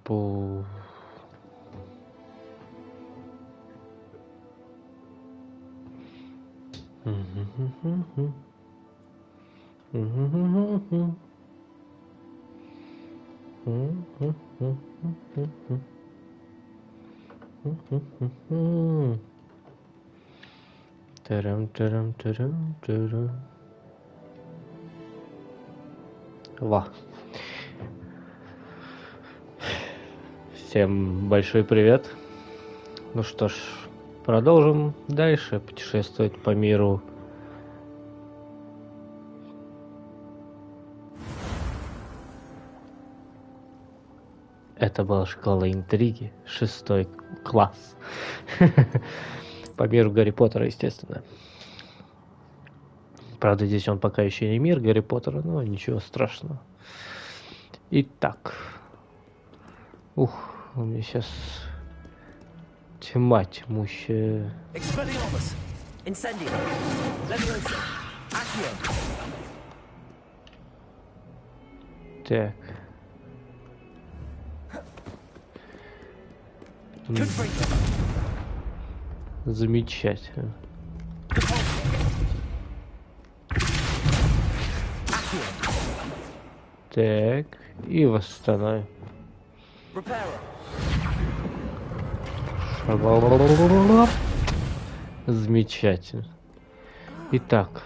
Пу. Тарам-тарам-тарам-тарам. Ва. Всем большой привет. Ну что ж, продолжим дальше путешествовать по миру. Это была школа интриги, 6 класс. По миру Гарри Поттера, естественно. Правда, здесь он пока еще не мир Гарри Поттера, но ничего страшного. Итак. Ух, у меня сейчас тьма тьмущая. Так. Замечательно. Так, и восстановим. Замечательно. Итак.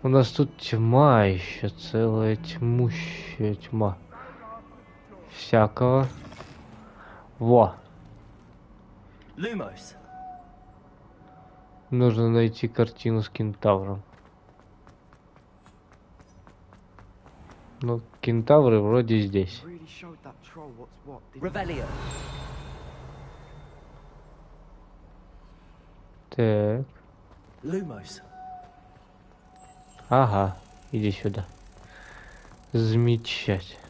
У нас тут тьма еще, целая тьмущая тьма. Всякого. Во. Нужно найти картину с кентавром. Ну, кентавры вроде здесь. Так. Ага, иди сюда. Замечательно.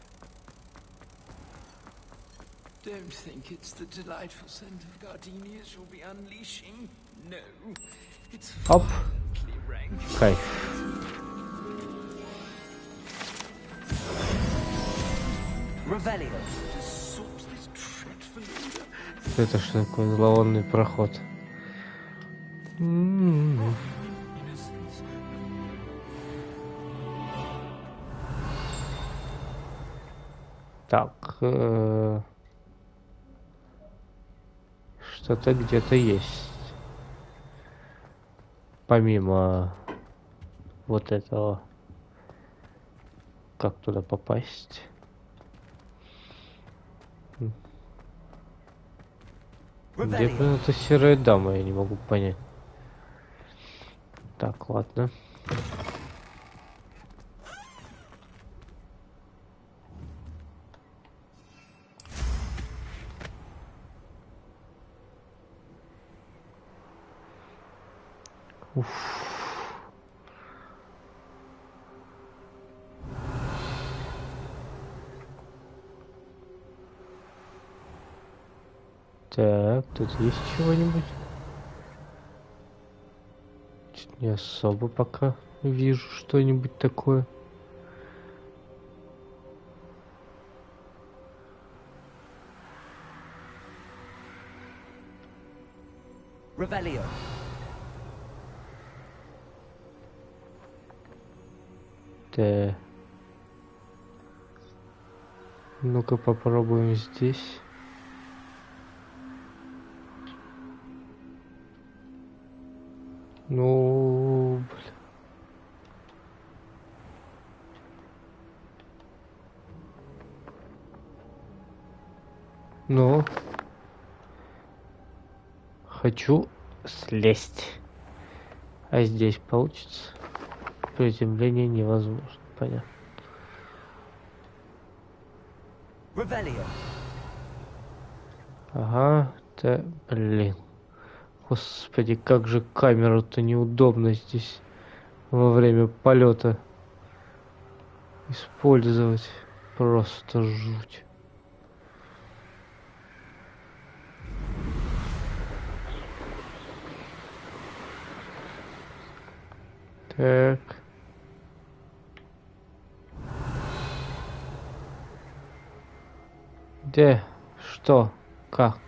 Оп. Кайф. Это что такое? Зловонный проход. Так, что-то где-то есть. Помимо вот этого, как туда попасть? Где эта серая дама, я не могу понять. Так, ладно. Уф. Так, тут есть чего-нибудь? Не особо пока вижу что-нибудь такое. Да. Ну-ка попробуем здесь. Ну, блин. Ну, хочу слезть. А здесь получится? Приземление невозможно, понятно. Ага, да, блин. Господи, как же камеру-то неудобно здесь во время полета использовать. Просто жуть. Так. Где? Что? Как?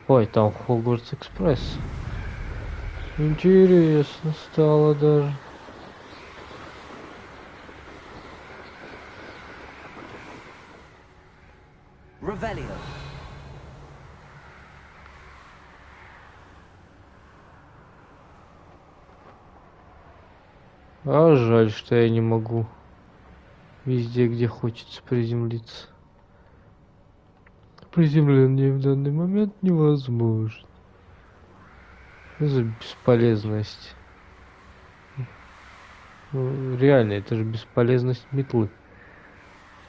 Ой, там Хогвартс Экспресс. Интересно стало даже. Revelio. А жаль, что я не могу везде, где хочется приземлиться. Приземление в данный момент невозможно. Что за бесполезность? Ну, реально, это же бесполезность метлы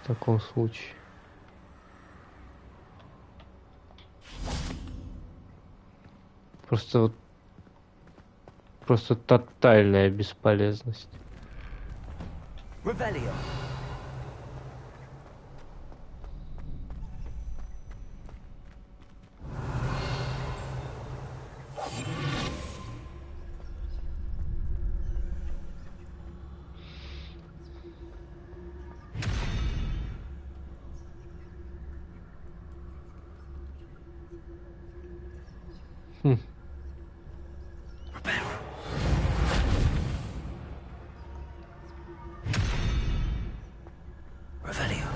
в таком случае. Просто вот просто тотальная бесполезность. Revelio. Хм. Revelio.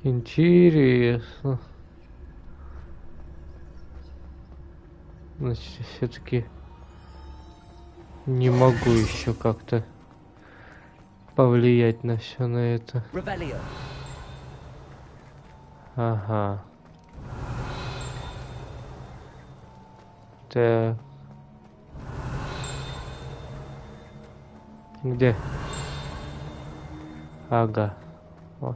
Интересно. Значит, все-таки не могу еще как-то повлиять на все на это. Revelio. Ага. Так. Где? Ага. Вот.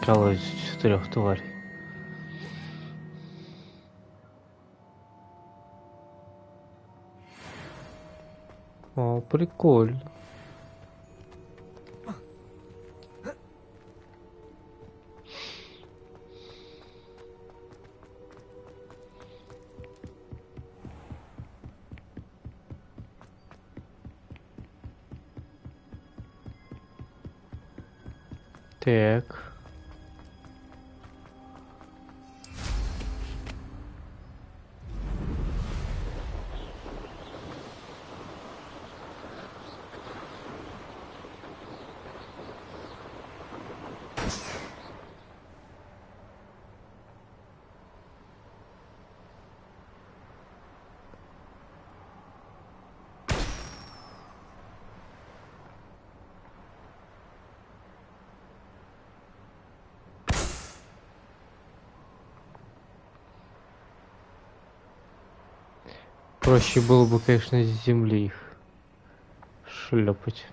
Колодец 4 тварей. О, прикольно. Так. Проще было бы, конечно, с земли их шлепать.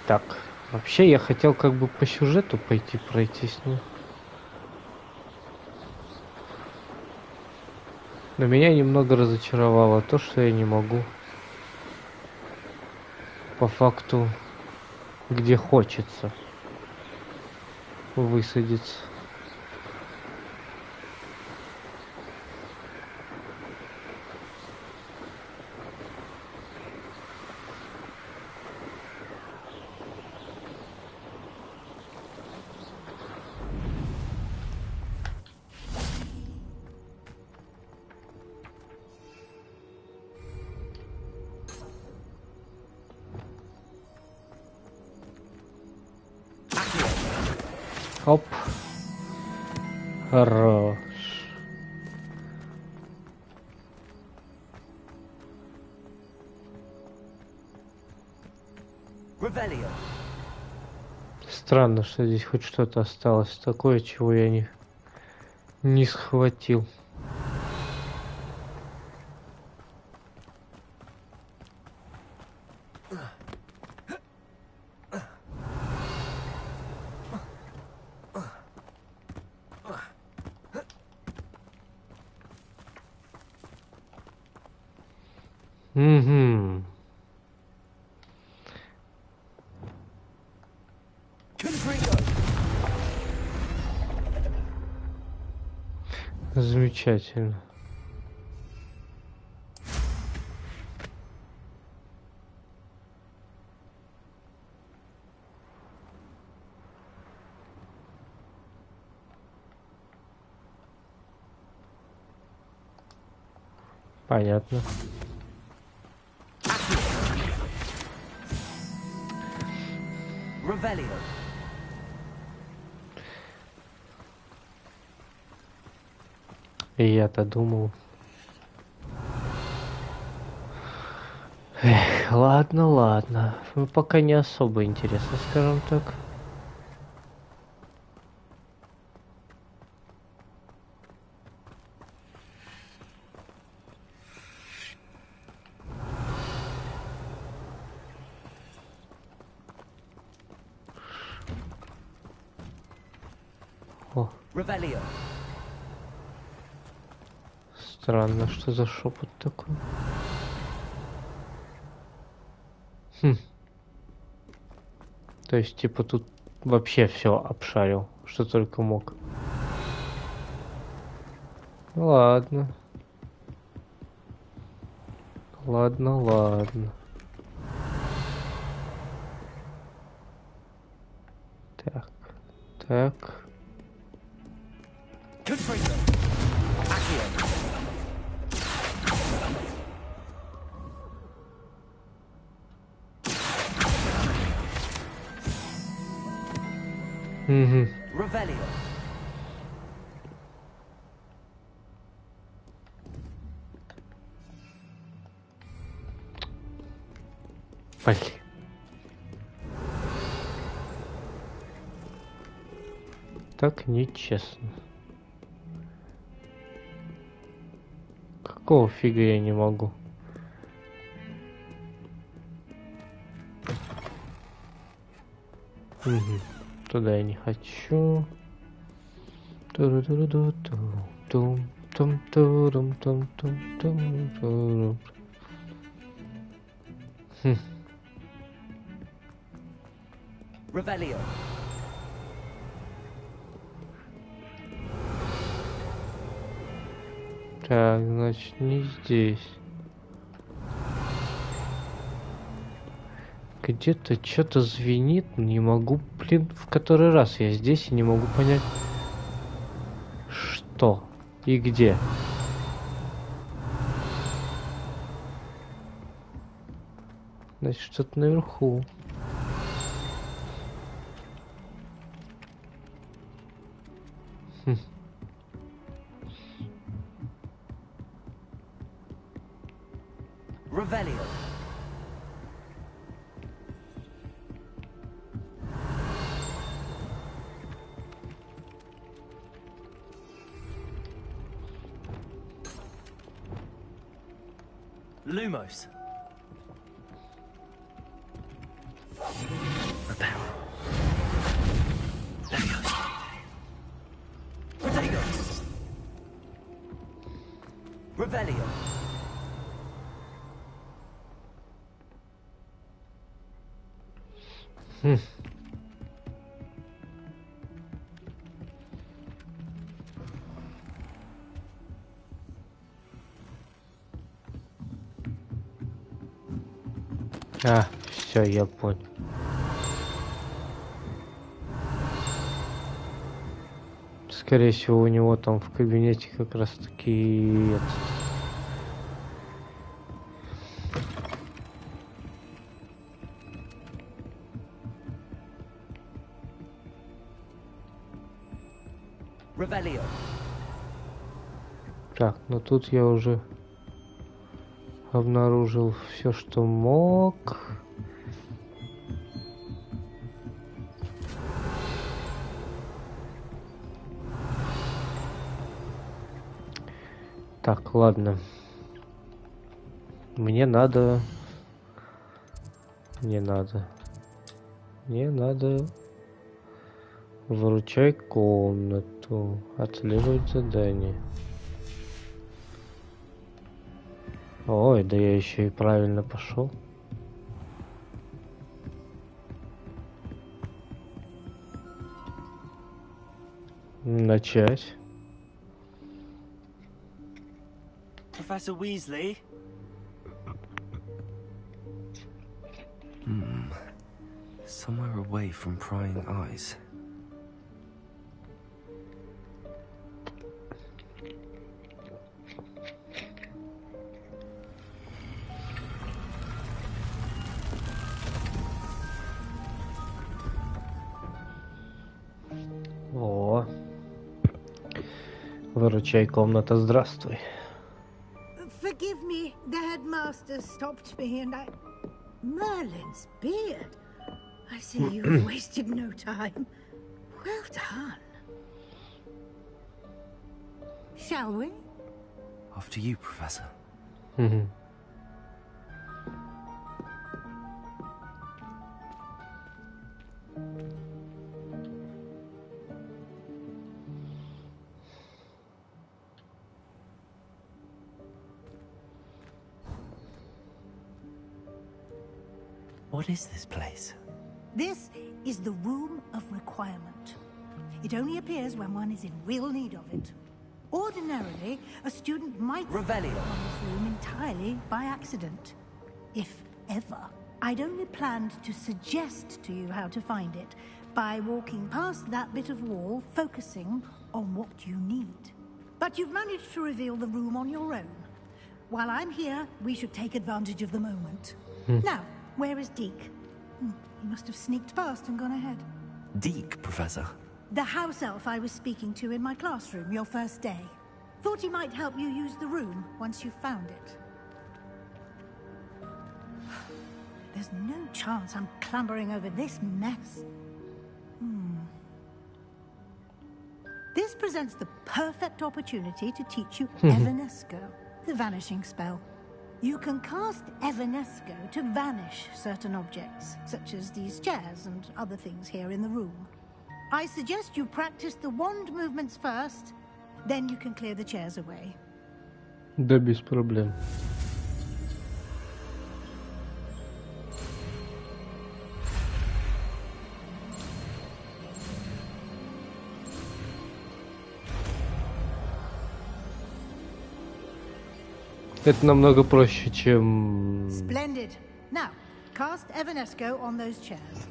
Так, вообще я хотел как бы по сюжету пойти пройтись, но меня немного разочаровало то, что я не могу по факту, где хочется, высадиться. Оп. Хорош. Revelio. Странно, что здесь хоть что-то осталось такое, чего я не схватил. Угу. Замечательно. Понятно. Revelio. И я-то думал. Эх, ладно, ладно. Ну, пока не особо интересно, скажем так. О, Revelio. странно, что за шепот такой. Хм. То есть, типа, тут вообще все обшарил, что только мог. Ладно. Ладно, ладно. Так, так. Confringo. Accio. Угу. Revelio. Блин. Так нечестно. Какого фига я не могу? Угу. Туда я не хочу. Хм. Revelio. Так, значит, не здесь. Где-то что-то звенит, не могу, блин, в который раз я здесь и не могу понять, что и где. Значит, что-то наверху. Хм. Revelio. Lumos. Protego. Revelio. Хм. А, все, я понял. Скорее всего, у него там в кабинете как раз таки этот. Revelio. Так, ну тут я уже обнаружил все, что мог. Так, ладно. Мне надо... Не надо. Мне надо... Выручай комнату. Отслеживать задание. Ой, да я еще и правильно пошел. Начать. Professor Weasley? Somewhere away from prying eyes. О, выручай, комната, здравствуй. Forgive me, the headmaster stopped me and I... Merlin's beard. I see you've wasted no time. Well done. Shall we? After you, Professor. What is this place? This is the Room of Requirement. It only appears when one is in real need of it. Ordinarily, a student might Revelio. stumble on this room entirely by accident. If ever. I'd only planned to suggest to you how to find it by walking past that bit of wall, focusing on what you need. But you've managed to reveal the room on your own. While I'm here, we should take advantage of the moment. Now, where is Deke? He must have sneaked past and gone ahead. Deke, Professor. The house elf I was speaking to in my classroom your first day. Thought he might help you use the room once you found it. There's no chance I'm clambering over this mess. This presents the perfect opportunity to teach you Evanesco, the vanishing spell. You can cast Evanesco to vanish certain objects, such as these chairs and other things here in the room. I suggest you practice the wand movements first, then you can clear the chairs away. Да без проблем. Это намного проще, чем... Splendid. Now, cast Evanesco on those chairs.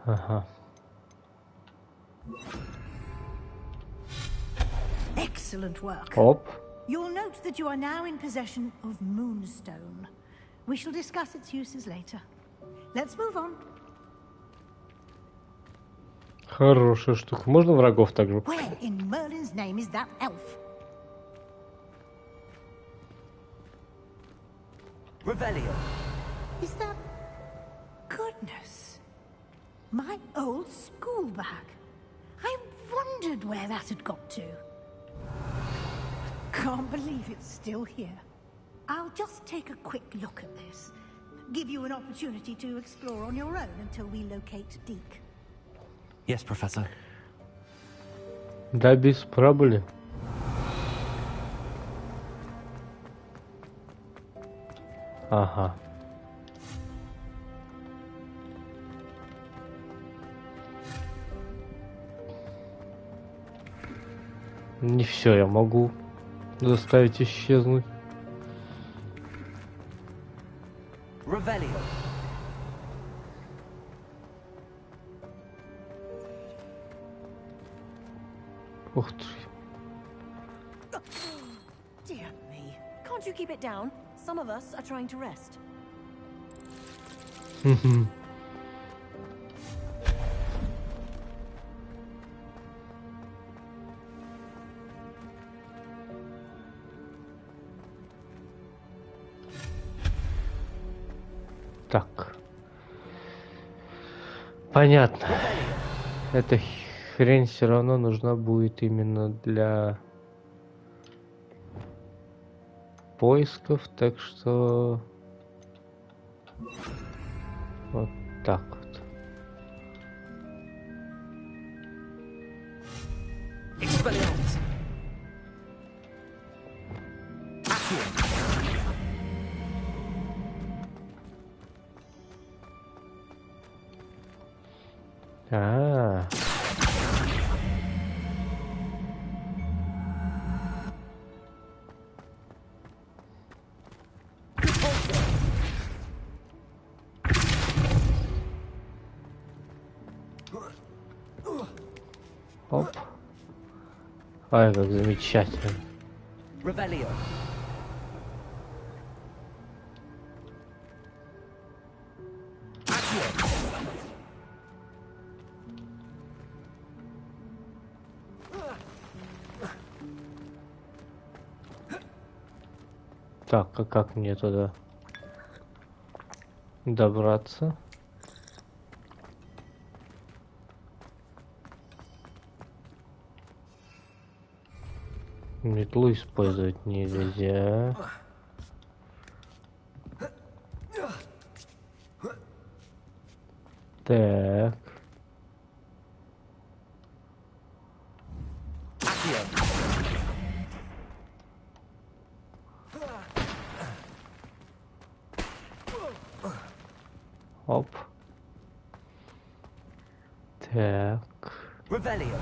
Ага. Excellent work. Оп. You'll note that you are now in possession of Moonstone. We shall discuss its uses later. Let's move on. Хорошая штука. Можно врагов также? Where in Merlin's name is that elf? Revelio. Is that... Goodness. My old school bag. I wondered where that had got to. Can't believe it's still here. I'll just take a quick look at this. Give you an opportunity to explore on your own until we locate Deke. Yes, Professor. Да без проблем. Ага. Не все я могу заставить исчезнуть. Revelio. Ух ты. Dear me. Can't you keep it down? Some of us are trying to rest. Так. Понятно. Эта хрень все равно нужна будет именно для поисков, так что вот так вот. Expelliarmus. Accio. А, оп. Ай, как замечательно. Revelio. Так, а как мне туда добраться? Метлу использовать нельзя. Так. Оп. Так. Revelio.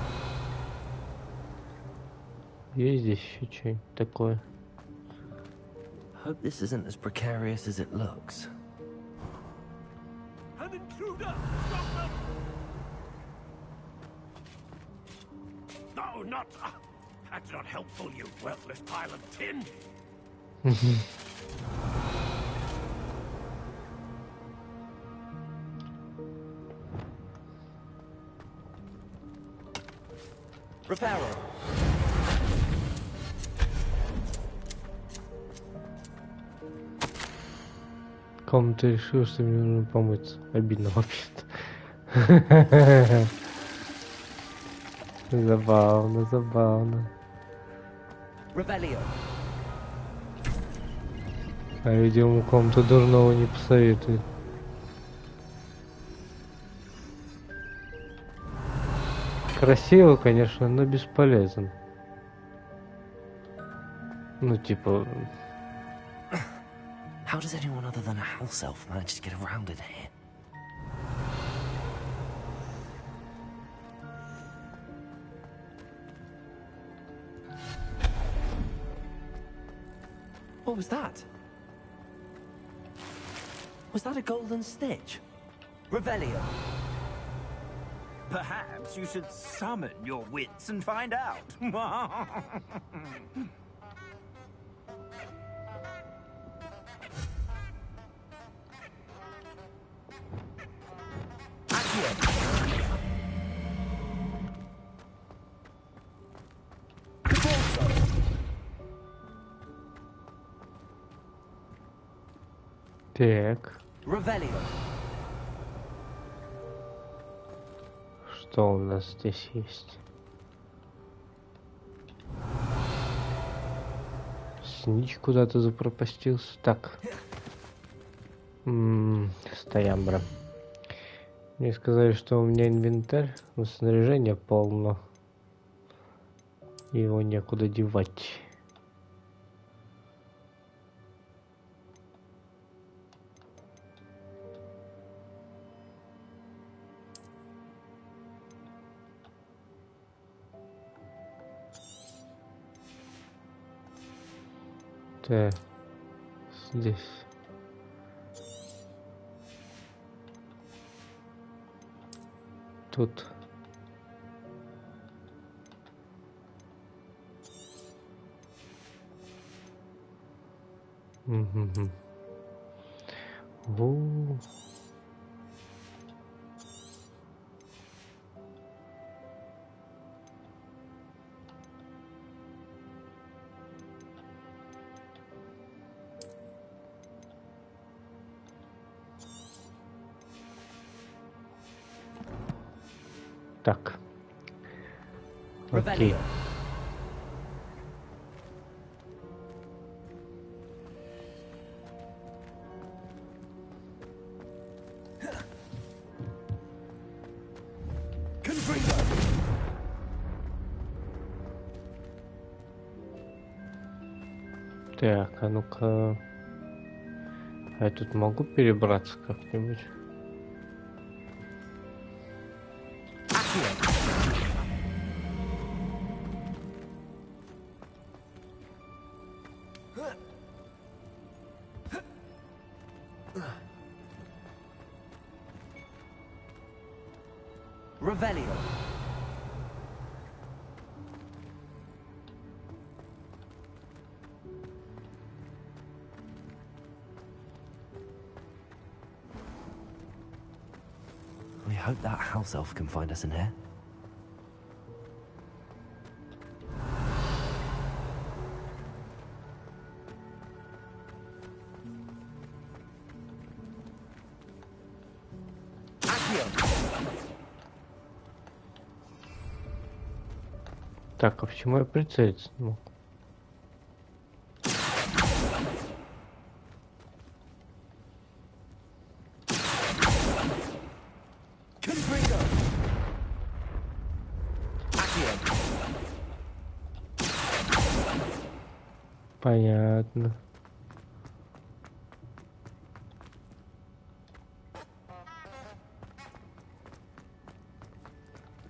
Есть здесь еще что-нибудь такое? Hope this isn't as precarious as it looks. An intruder! Stop them! No, not... That's not helpful, you worthless pile of tin! Reparo. Кому ты решил, что мне нужно помыться? Обидно вообще-то. Забавно, забавно. Revelio. А видимо, кому-то дурного не посоветует. Красиво, конечно, но бесполезно. Ну, типа... How does anyone other than a house elf manage to get around in here? What was that? Was that a golden stitch? Revelio. Perhaps you should summon your wits and find out. Так. Revelio. Что у нас здесь есть? Снич куда-то запропастился. Так. Стоямбра. Мне сказали, что у меня инвентарь, но снаряжение полно. Его некуда девать. Так, здесь. Тут. Угу. Так. Окей. Revelio. Так, а ну-ка. А я тут могу перебраться как-нибудь? Revelio. I hope that house elf can find us in here. Так, а почему я прицелиться не мог? Понятно.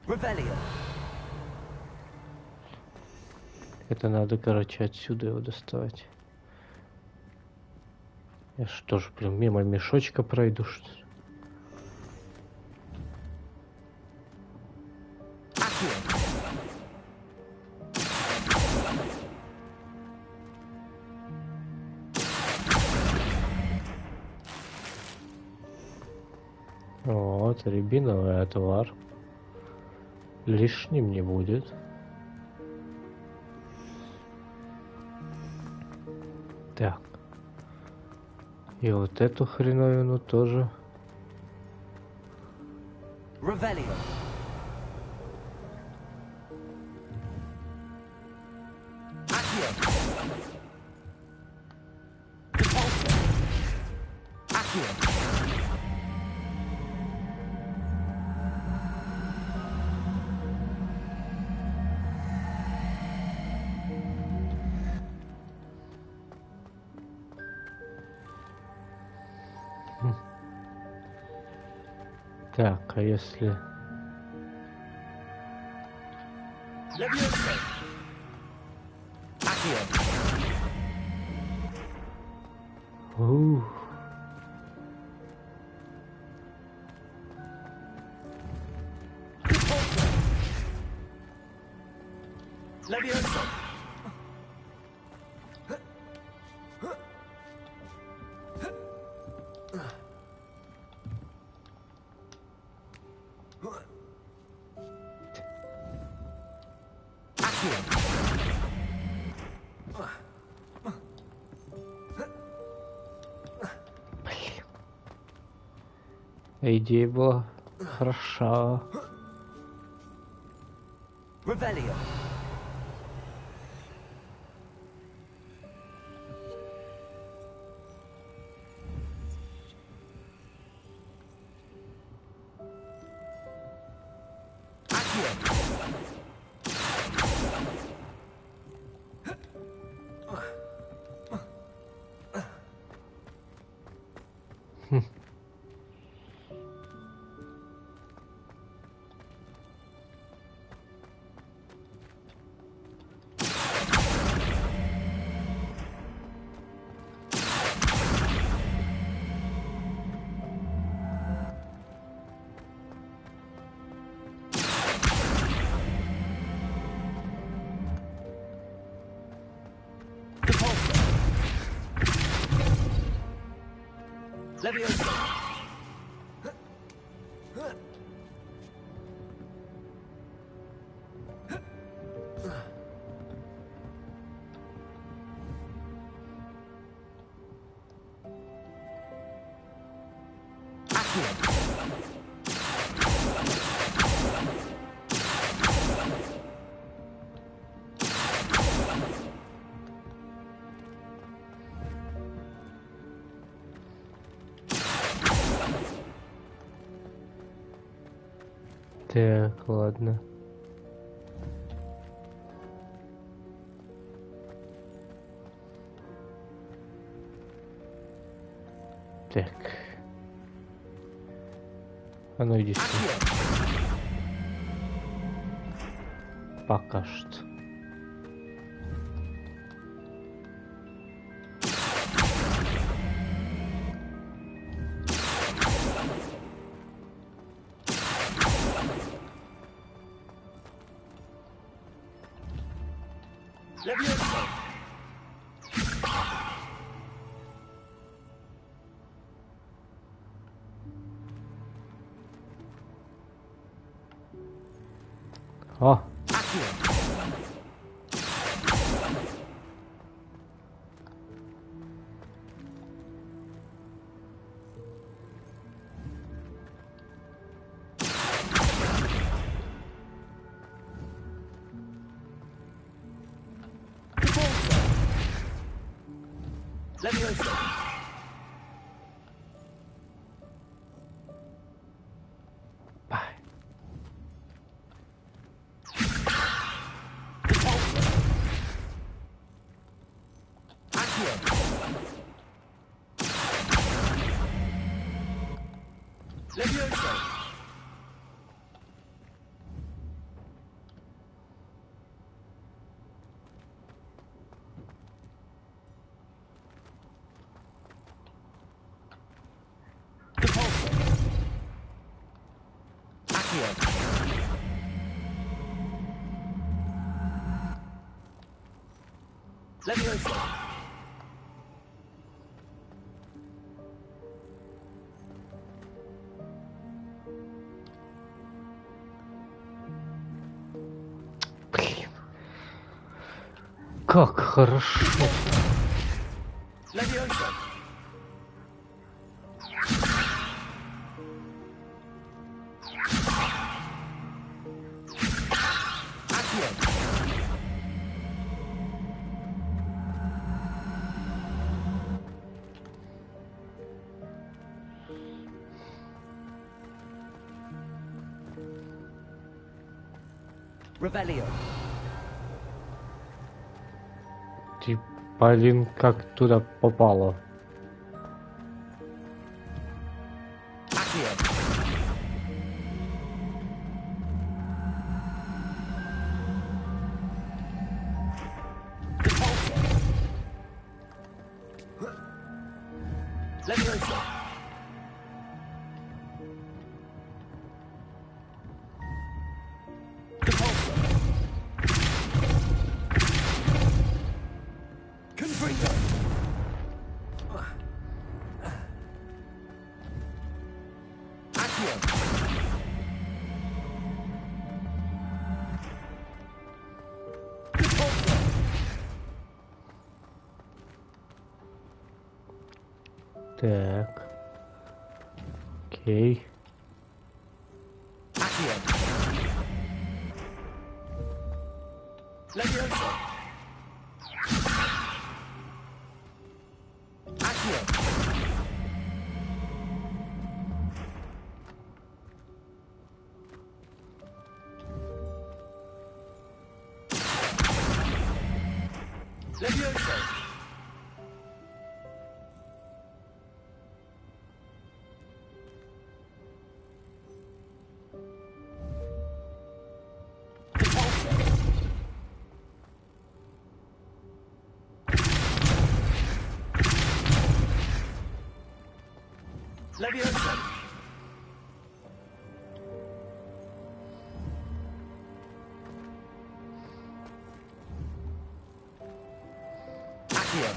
Revelio. Это надо, короче, отсюда его доставать. Я что ж, блин, мимо мешочка пройду, что ли? Вот, рябиновый отвар. Лишним не будет. Так. И вот эту хреновину тоже. Revelio. Accio. Repulsor. Accio. Так, а если... Levioso. Accio. Ух. Repulsor. Levioso. Идея была хороша. Revelio. Accio. Levioso. Так, ладно. Так. А ну иди сюда. Пока что. Levioso. О, Accio. Levioso. бай. Accio. Levioso. Repulsor. Accio. Levioso. Блин. Как хорошо. Levioso. Accio. Revelio. Ты, блин, как туда попало? Accio. Repulsor. Levioso. Repulsor. Confringo. Accio. Repulsor. Так. Окей. Accio. Levioso. Accio. Levioso. Repulsor. Levioso. Accio.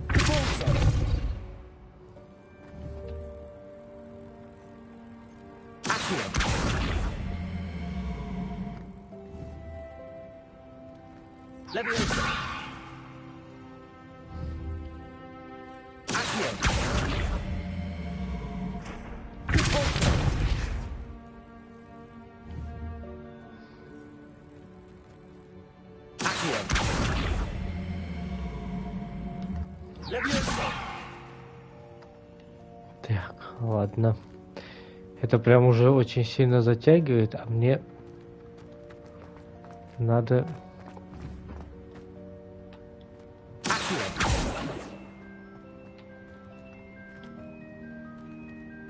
Repulsor. Accio. Levioso. Accio. Repulsor. Accio. Levioso. Так, ладно. Это прям уже очень сильно затягивает, а мне надо... Accio.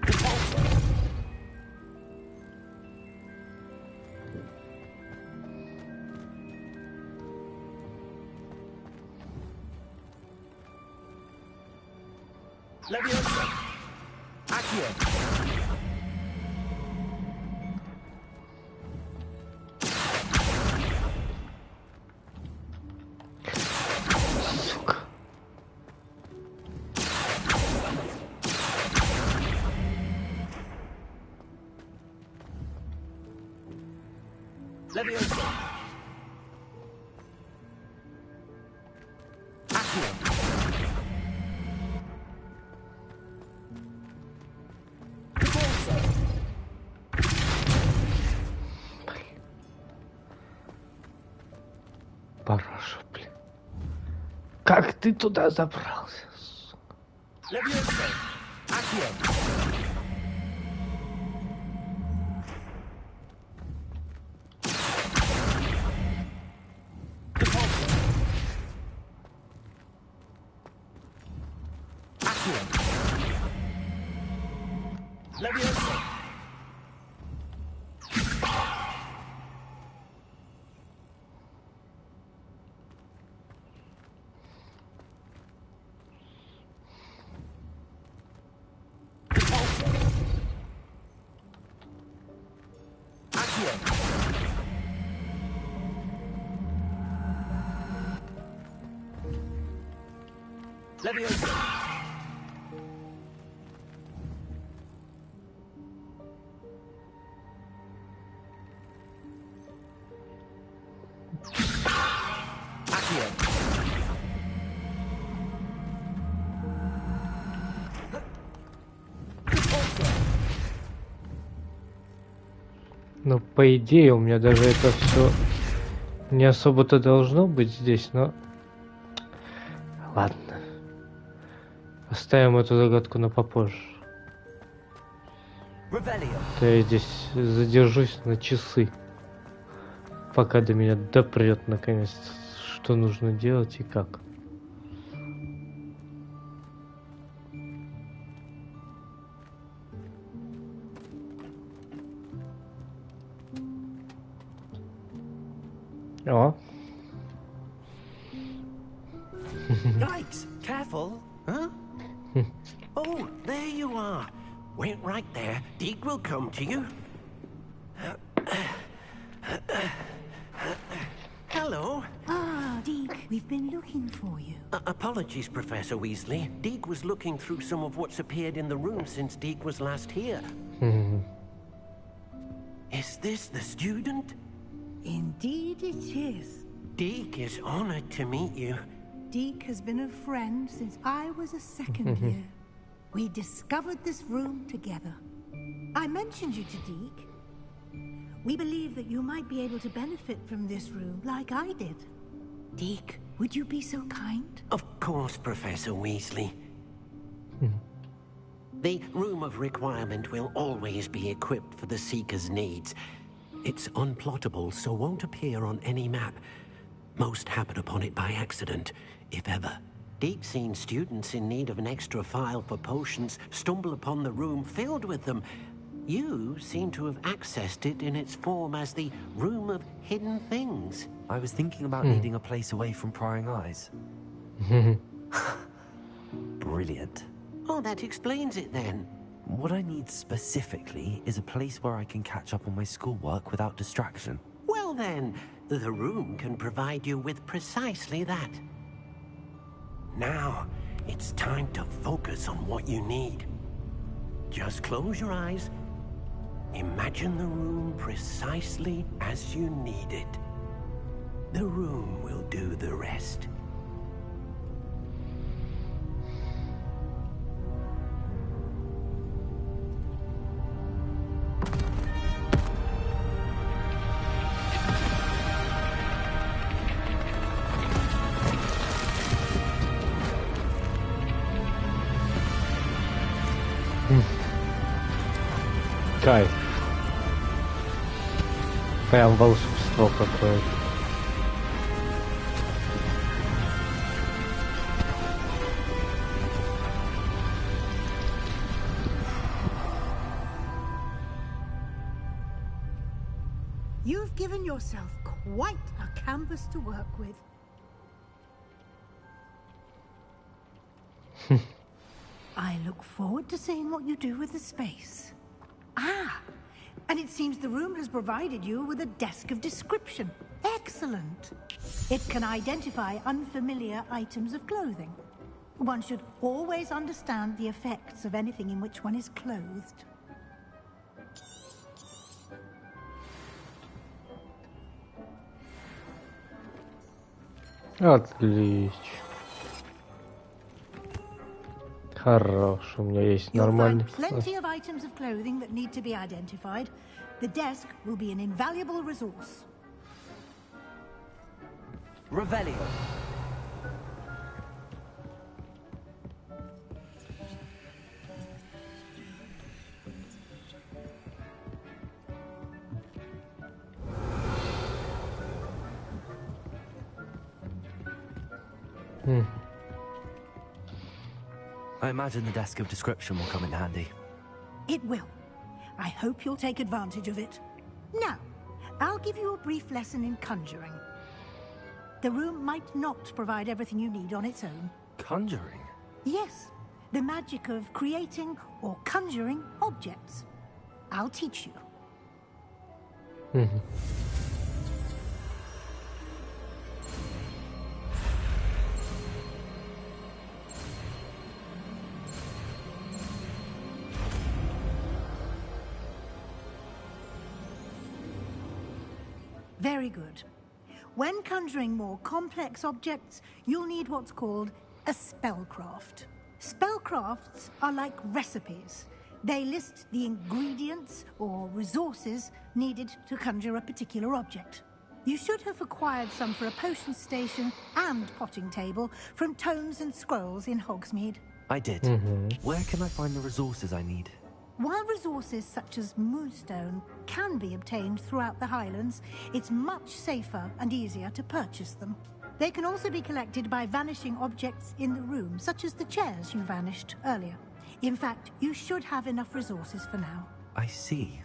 Repulsor. Leviosa. Accio. Сука. Leviosa. Accio. Repulso. Параша, блин. Как ты туда забрался, сука? Leviosa. Accio. Repulso. Accio. Leviosa. Repulso. Accio. Leviosa. Accio. Repulso. Ну, по идее, у меня даже это все не особо-то должно быть здесь, но... Ладно. Оставим эту загадку на попозже. Revelio. То я здесь задержусь на часы. Пока до меня допрет наконец, что нужно делать и как. О, Yikes! Careful! Huh? Oh, there you are. Wait right there. Deke will come to you. Hello. Ah, Deke, we've been looking for you. Apologies, Professor Weasley. Deke was looking through some of what's appeared in the room since Deke was last here. Is this the student? Indeed it is. Deke is honored to meet you. Deke has been a friend since I was a second year. We discovered this room together. I mentioned you to Deke. We believe that you might be able to benefit from this room like I did. Deke, would you be so kind? Of course, Professor Weasley. The Room of Requirement will always be equipped for the Seeker's needs. It's unplottable, so won't appear on any map. Most happen upon it by accident, if ever. Deep seen students in need of an extra file for potions stumble upon the room filled with them. You seem to have accessed it in its form as the Room of Hidden Things. I was thinking about needing a place away from prying eyes. Brilliant. Oh, that explains it then. What I need specifically is a place where I can catch up on my schoolwork without distraction. Well then, the room can provide you with precisely that. Now, it's time to focus on what you need. Just close your eyes. Imagine the room precisely as you need it. The room will do the rest. Кайф. Прям волшебство какое-то. You've given yourself quite a canvas to work with. I look forward to seeing what you do with the space. Ah, and it seems the room has provided you with a desk of description. Excellent. It can identify unfamiliar items of clothing. One should always understand the effects of anything in which one is clothed. Отлично. Хорош, у меня есть You'll нормальный. find plenty of items of clothing that need to be identified. The desk will be an invaluable resource. Revelio. I imagine the desk of description will come in handy. It will. I hope you'll take advantage of it. Now, I'll give you a brief lesson in conjuring. The room might not provide everything you need on its own. Conjuring? Yes, the magic of creating or conjuring objects. I'll teach you. Very good. When conjuring more complex objects, you'll need what's called a spellcraft. Spellcrafts are like recipes. They list the ingredients or resources needed to conjure a particular object. You should have acquired some for a potion station and potting table from tomes and scrolls in Hogsmeade. I did. Where can I find the resources I need? While resources such as moonstone can be obtained throughout the Highlands, it's much safer and easier to purchase them. They can also be collected by vanishing objects in the room, such as the chairs you vanished earlier. In fact, you should have enough resources for now. I see.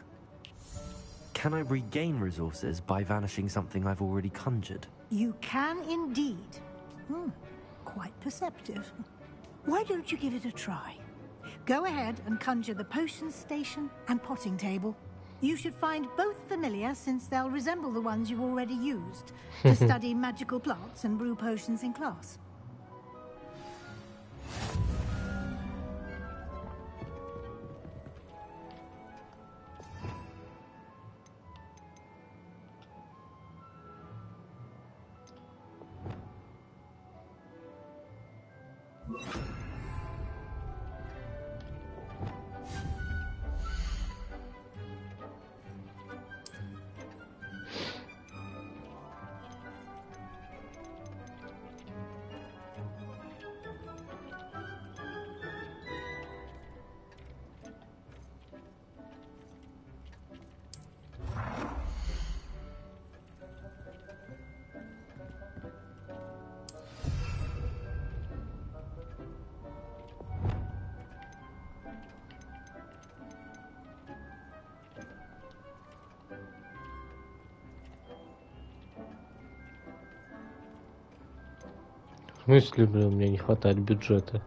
Can I regain resources by vanishing something I've already conjured? You can indeed. Quite perceptive. Why don't you give it a try? Go ahead and conjure the potion station and potting table. You should find both familiar, since they'll resemble the ones you've already used to study magical plants and brew potions in class. В смысле, блин, мне не хватает бюджета?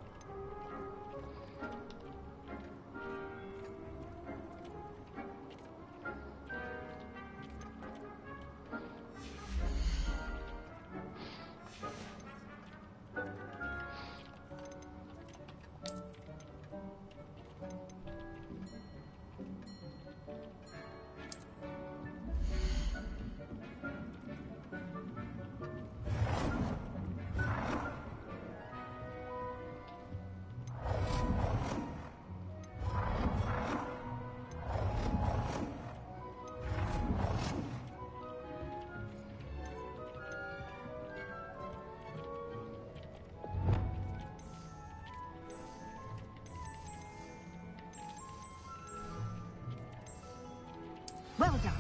Well done.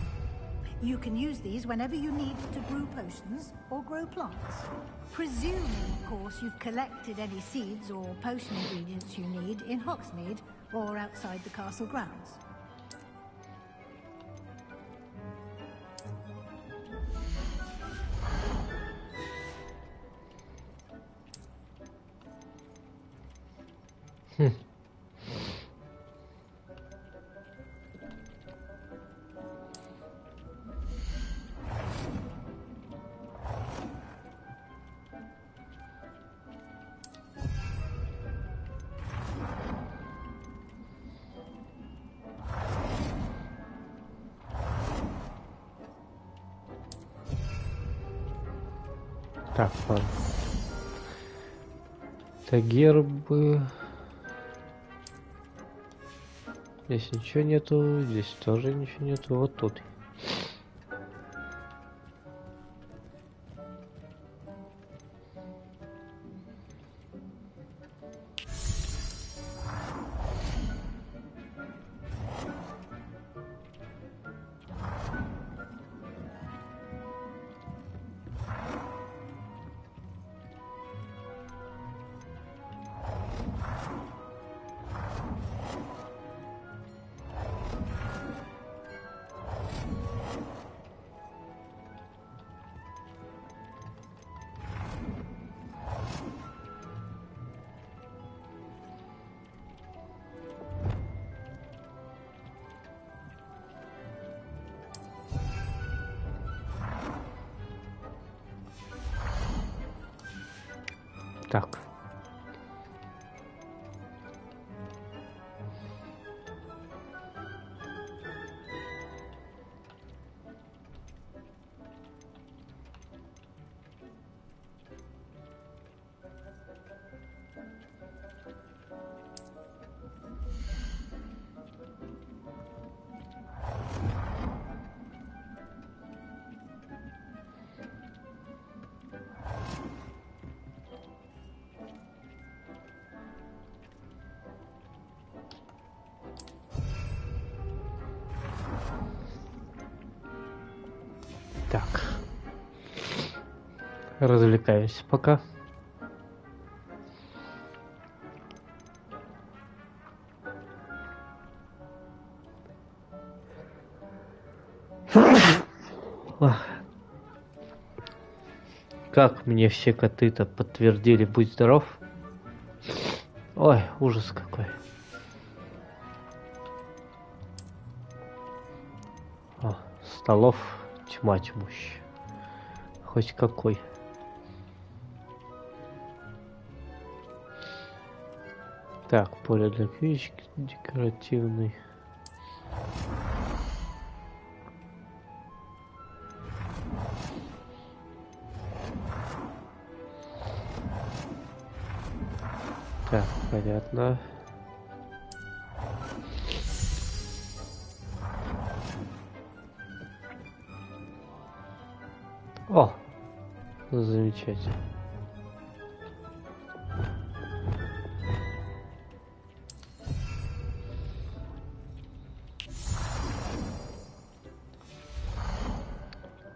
You can use these whenever you need to brew potions or grow plants. Presuming, of course, you've collected any seeds or potion ingredients you need in Hogsmeade or outside the castle grounds. Так, ладно. Это гербы. Здесь ничего нету, здесь тоже ничего нету. Вот тут. Так. Так. Развлекаемся пока. Как мне все коты-то подтвердили, будь здоров. Ой, ужас какой. О, столов тьма тьмущая. Хоть какой. Так, поле для квички декоративный. Так, понятно. О, замечательно.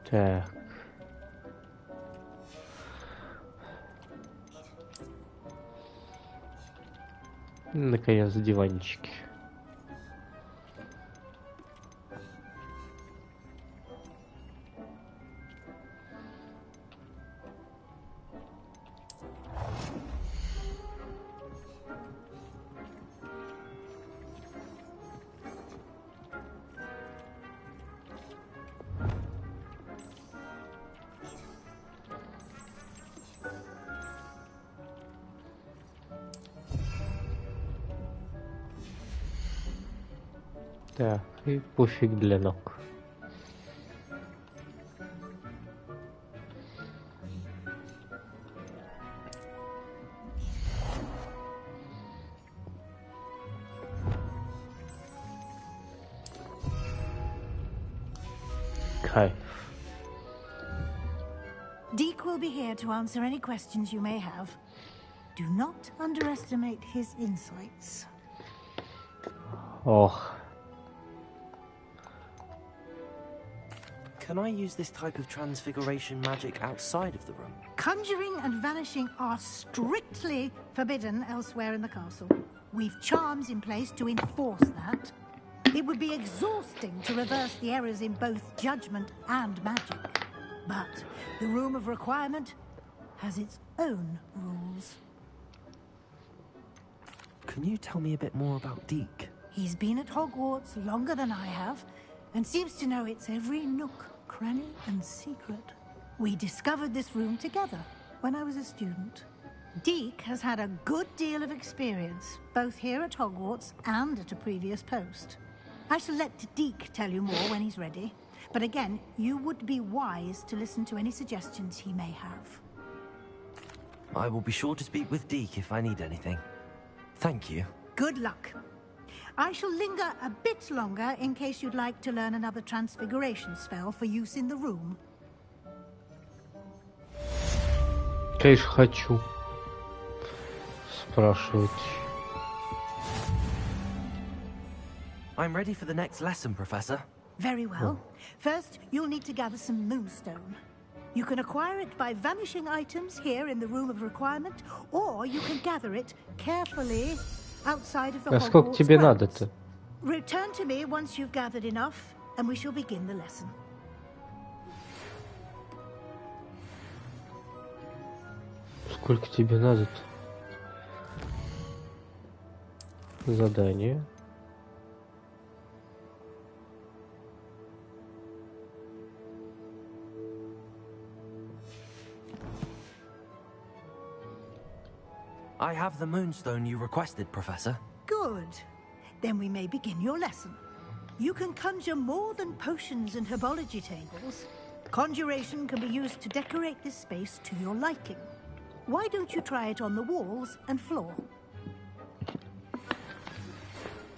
Так. Наконец, диванчики. Так, и пуфик для ног. Кайф. Deke will be here to answer any questions you may have. Do not underestimate his insights. Ох. Can I use this type of transfiguration magic outside of the room? Conjuring and vanishing are strictly forbidden elsewhere in the castle. We've charms in place to enforce that. It would be exhausting to reverse the errors in both judgment and magic. But the Room of Requirement has its own rules. Can you tell me a bit more about Deke? He's been at Hogwarts longer than I have, and seems to know its every nook, cranny, and secret. We discovered this room together when I was a student. Deke has had a good deal of experience, both here at Hogwarts and at a previous post. I shall let Deke tell you more when he's ready. But again, you would be wise to listen to any suggestions he may have. I will be sure to speak with Deke if I need anything. Thank you. Good luck. I shall linger a bit longer in case you'd like to learn another transfiguration spell for use in the room. Конечно, хочу. Спрашивать. I'm ready for the next lesson, Professor. Very well. First, you'll need to gather some moonstone. You can acquire it by vanishing items here in the room of requirement, or you can gather it carefully outside of the А сколько Hogwarts тебе grounds. надо-то? Return to me once you've gathered enough, and we shall begin the lesson. Сколько тебе надо-то? Задание. I have the moonstone you requested, Professor. Good. Then we may begin your lesson. You can conjure more than potions and herbology tables. Conjuration can be used to decorate this space to your liking. Why don't you try it on the walls and floor?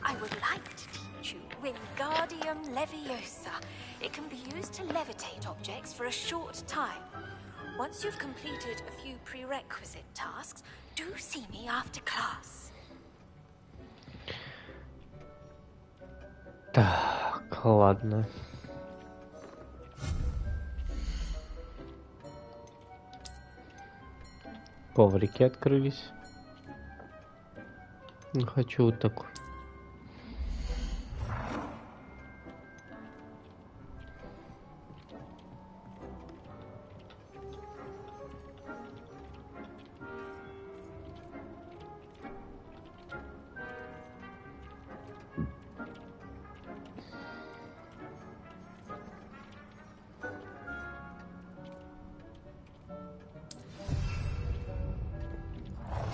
I would like to teach you Wingardium Leviosa. It can be used to levitate objects for a short time. Once you've completed a few prerequisite tasks, do see me after class. Так, ладно. Коврики открылись. Хочу вот такой.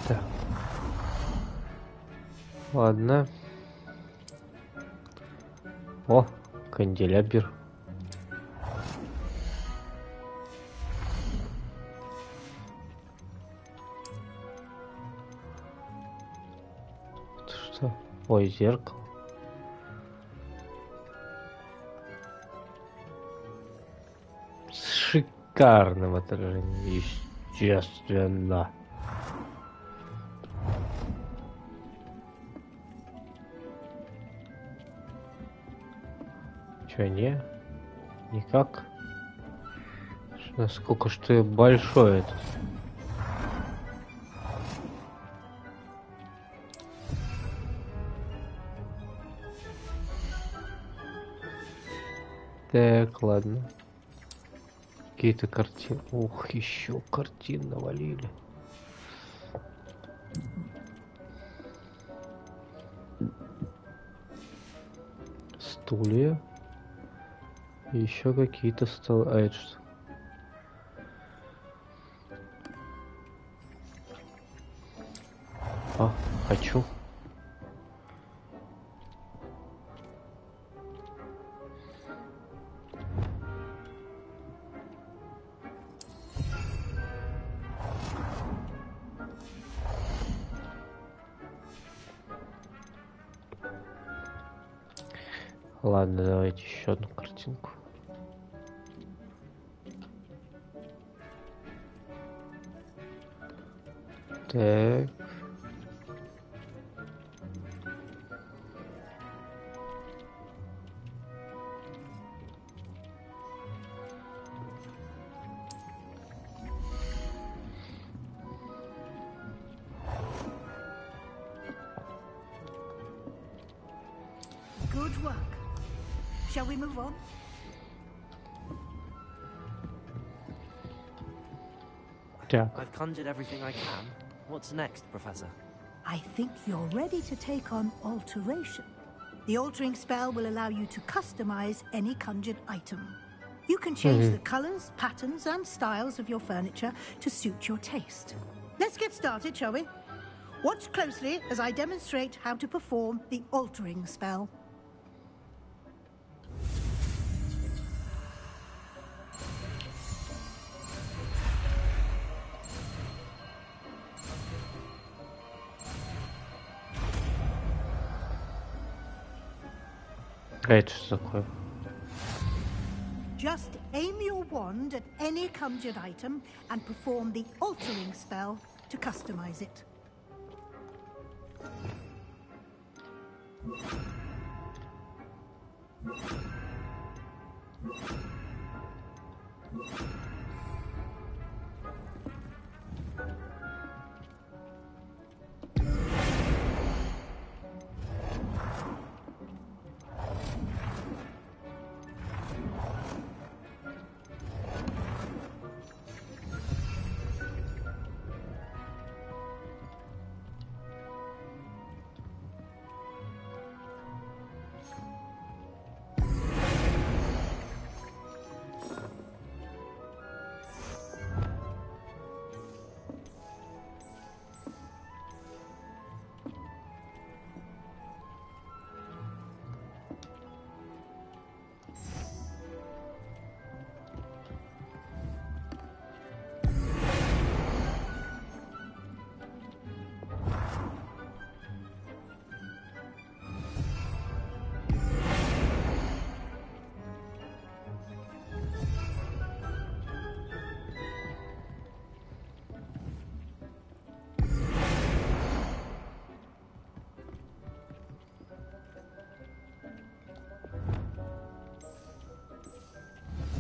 Так. Ладно. О, канделябр. Это что? Ой, зеркало. С шикарным отражением, естественно. Чё, не? Никак? Насколько что большой это? Так, ладно. Какие-то картины. Ух, еще картин навалили. Стулья. Еще какие-то столы. А это что? А, хочу. Ладно, давайте еще одну картинку. Так. Good work. Shall we move on? Так. I've conjured everything I can. What's next, Professor? I think you're ready to take on alteration. The altering spell will allow you to customize any conjured item. You can change the colors, patterns, and styles of your furniture to suit your taste. Let's get started, shall we? Watch closely as I demonstrate how to perform the altering spell. А это что такое? Just aim your wand at any conjured item and perform the altering spell to customize it.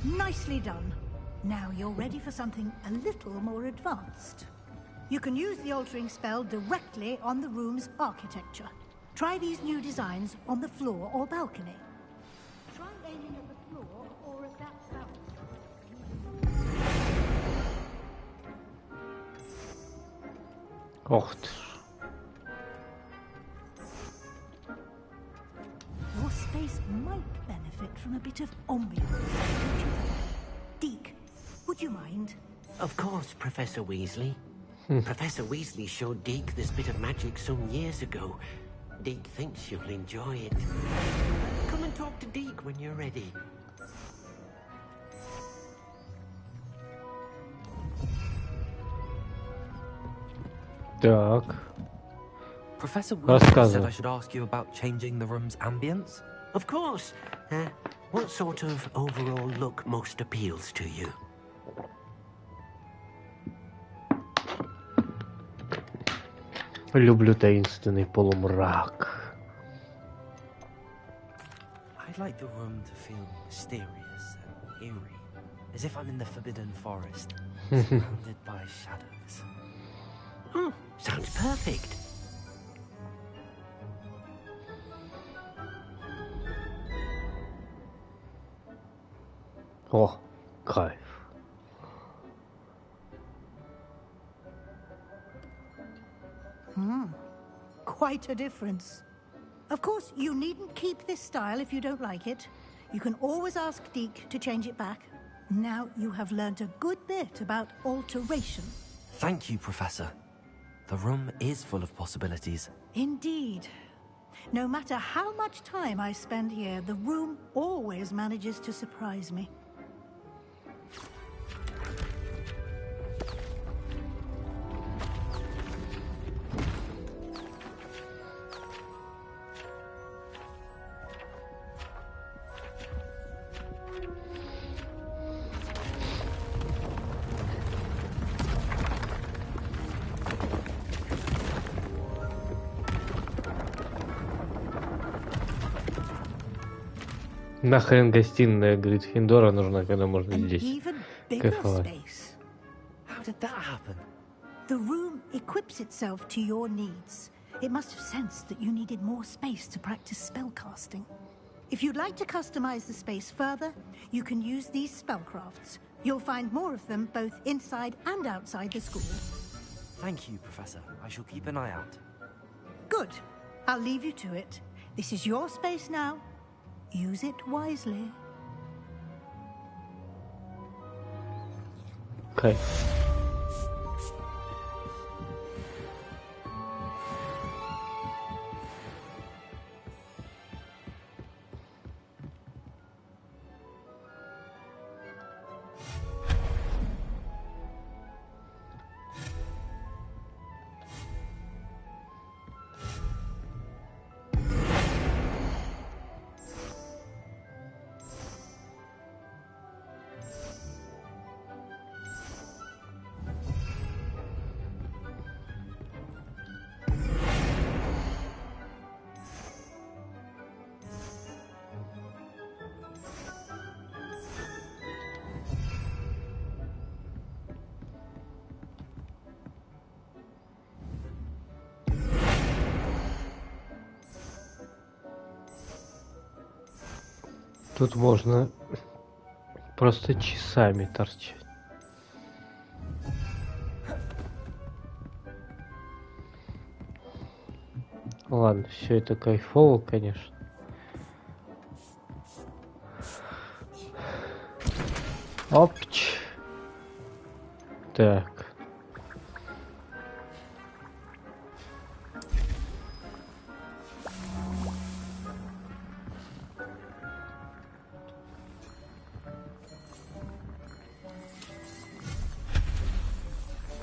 Nicely done. Now you're ready for something a little more advanced. You can use the altering spell directly on the room's architecture. Try these new designs on the floor or balcony. Try aiming at the floor or at that balcony. Ох ты ж. Your space might benefit from a bit of ambiance. Deke, would you mind? Of course, Professor Weasley. Professor Weasley showed Deke this bit of magic some years ago. Deke thinks you'll enjoy it. Come and talk to Deke when you're ready. Так. Professor Weasley said Рассказывай. I should ask you about changing the room's ambience. Of course. What sort of overall look most appeals to you? Люблю таинственный полумрак. I'd like the room to feel mysterious and eerie, as if I'm in the Forbidden Forest, surrounded by shadows. Oh, sounds perfect. О, кайф. Quite a difference. Of course, you needn't keep this style if you don't like it. You can always ask Deke to change it back. Now you have learnt a good bit about alteration. Thank you, Professor. The room is full of possibilities. Indeed. No matter how much time I spend here, the room always manages to surprise me. Нахрен гостиная Гриффиндора нужна, когда можно An здесь even bigger кайфовать. space. How did that happen? The room equips itself to your needs. It must have sensed that you needed more space to practice spellcasting. If you'd like to customize the space further, you can use these spellcrafts. You'll find more of them both inside and outside the school. Thank you, Professor. I shall keep an eye out. Good. I'll leave you to it. This is your space now. Use it wisely. Кайф. Тут можно просто часами торчать. Ладно, все это кайфово, конечно. Опч. Так.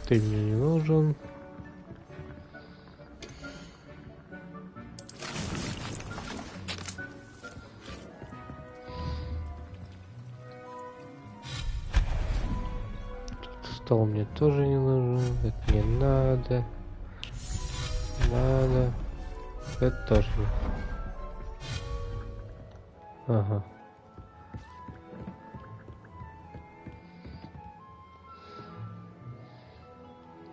Ты мне не нужен. Стол мне тоже не нужен. Это не надо. Надо. Это тоже не. Ага.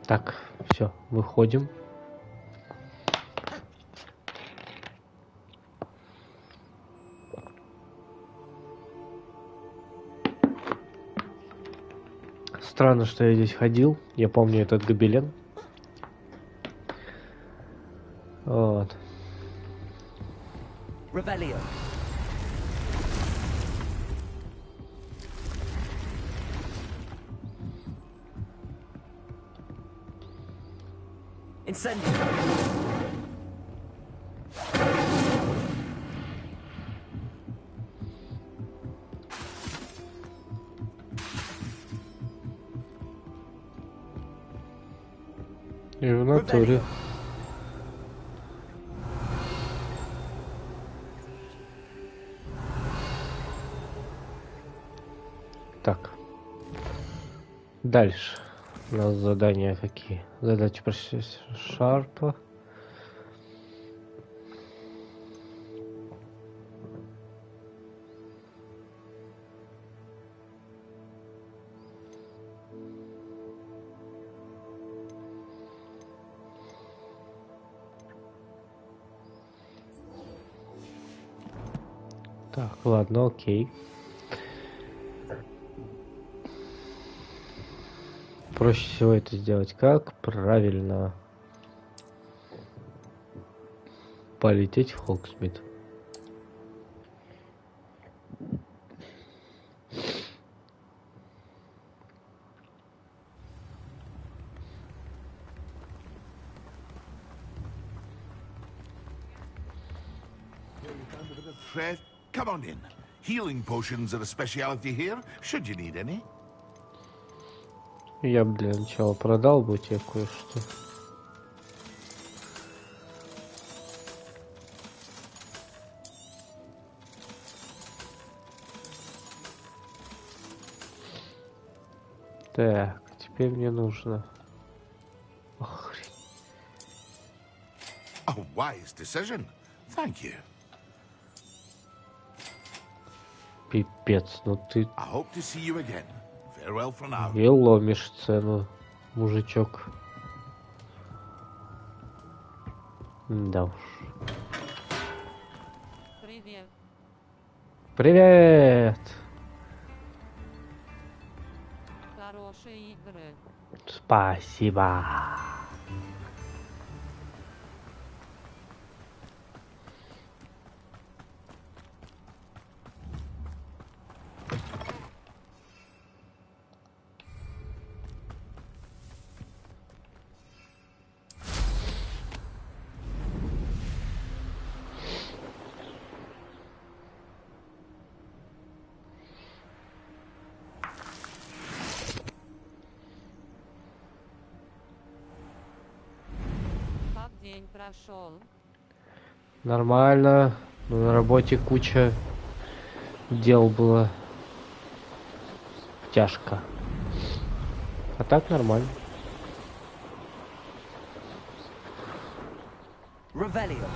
Так, все, выходим. Странно, что я здесь ходил. Я помню этот гобелен. Вот. Revelio. Incendio. И в натуре. Так. Дальше. У нас задания какие? Задачи прочесть Шарпа. Так, ладно, окей. Проще всего это сделать как? Правильно. Полететь в Хогсмит. Fred, come on in. Healing potions are a specialty here, should you need any. Я бы для начала продал бы тебе кое-что. Так, теперь мне нужно... Охрень. A wise decision. Thank you. Пипец, ну ты I hope to see you again. Farewell for now. и ломишь цену, мужичок. Да уж. Привет. Привет! Хорошей игры. Спасибо. Как день прошел? Нормально. Но на работе куча дел было. Тяжко. А так нормально. Revelio.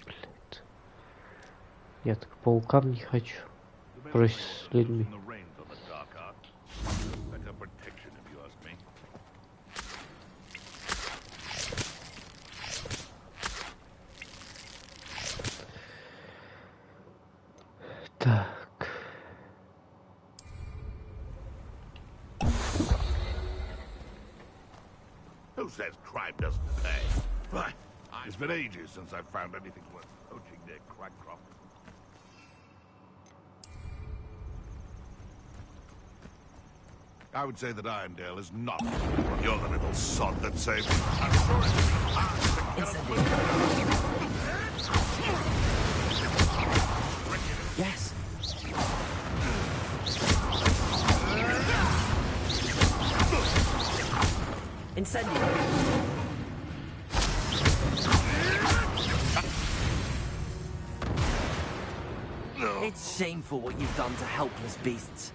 Блядь. Я так к паукам не хочу. Проще с людьми. Так. Who says crime doesn't pay? Right. It's been ages since I've found anything worth poaching near Cragcroft. I would say that Irondale is not. You're the little sod that saved me. I'm sure it's hard to Yes. Incendio. It's shameful what you've done to helpless beasts.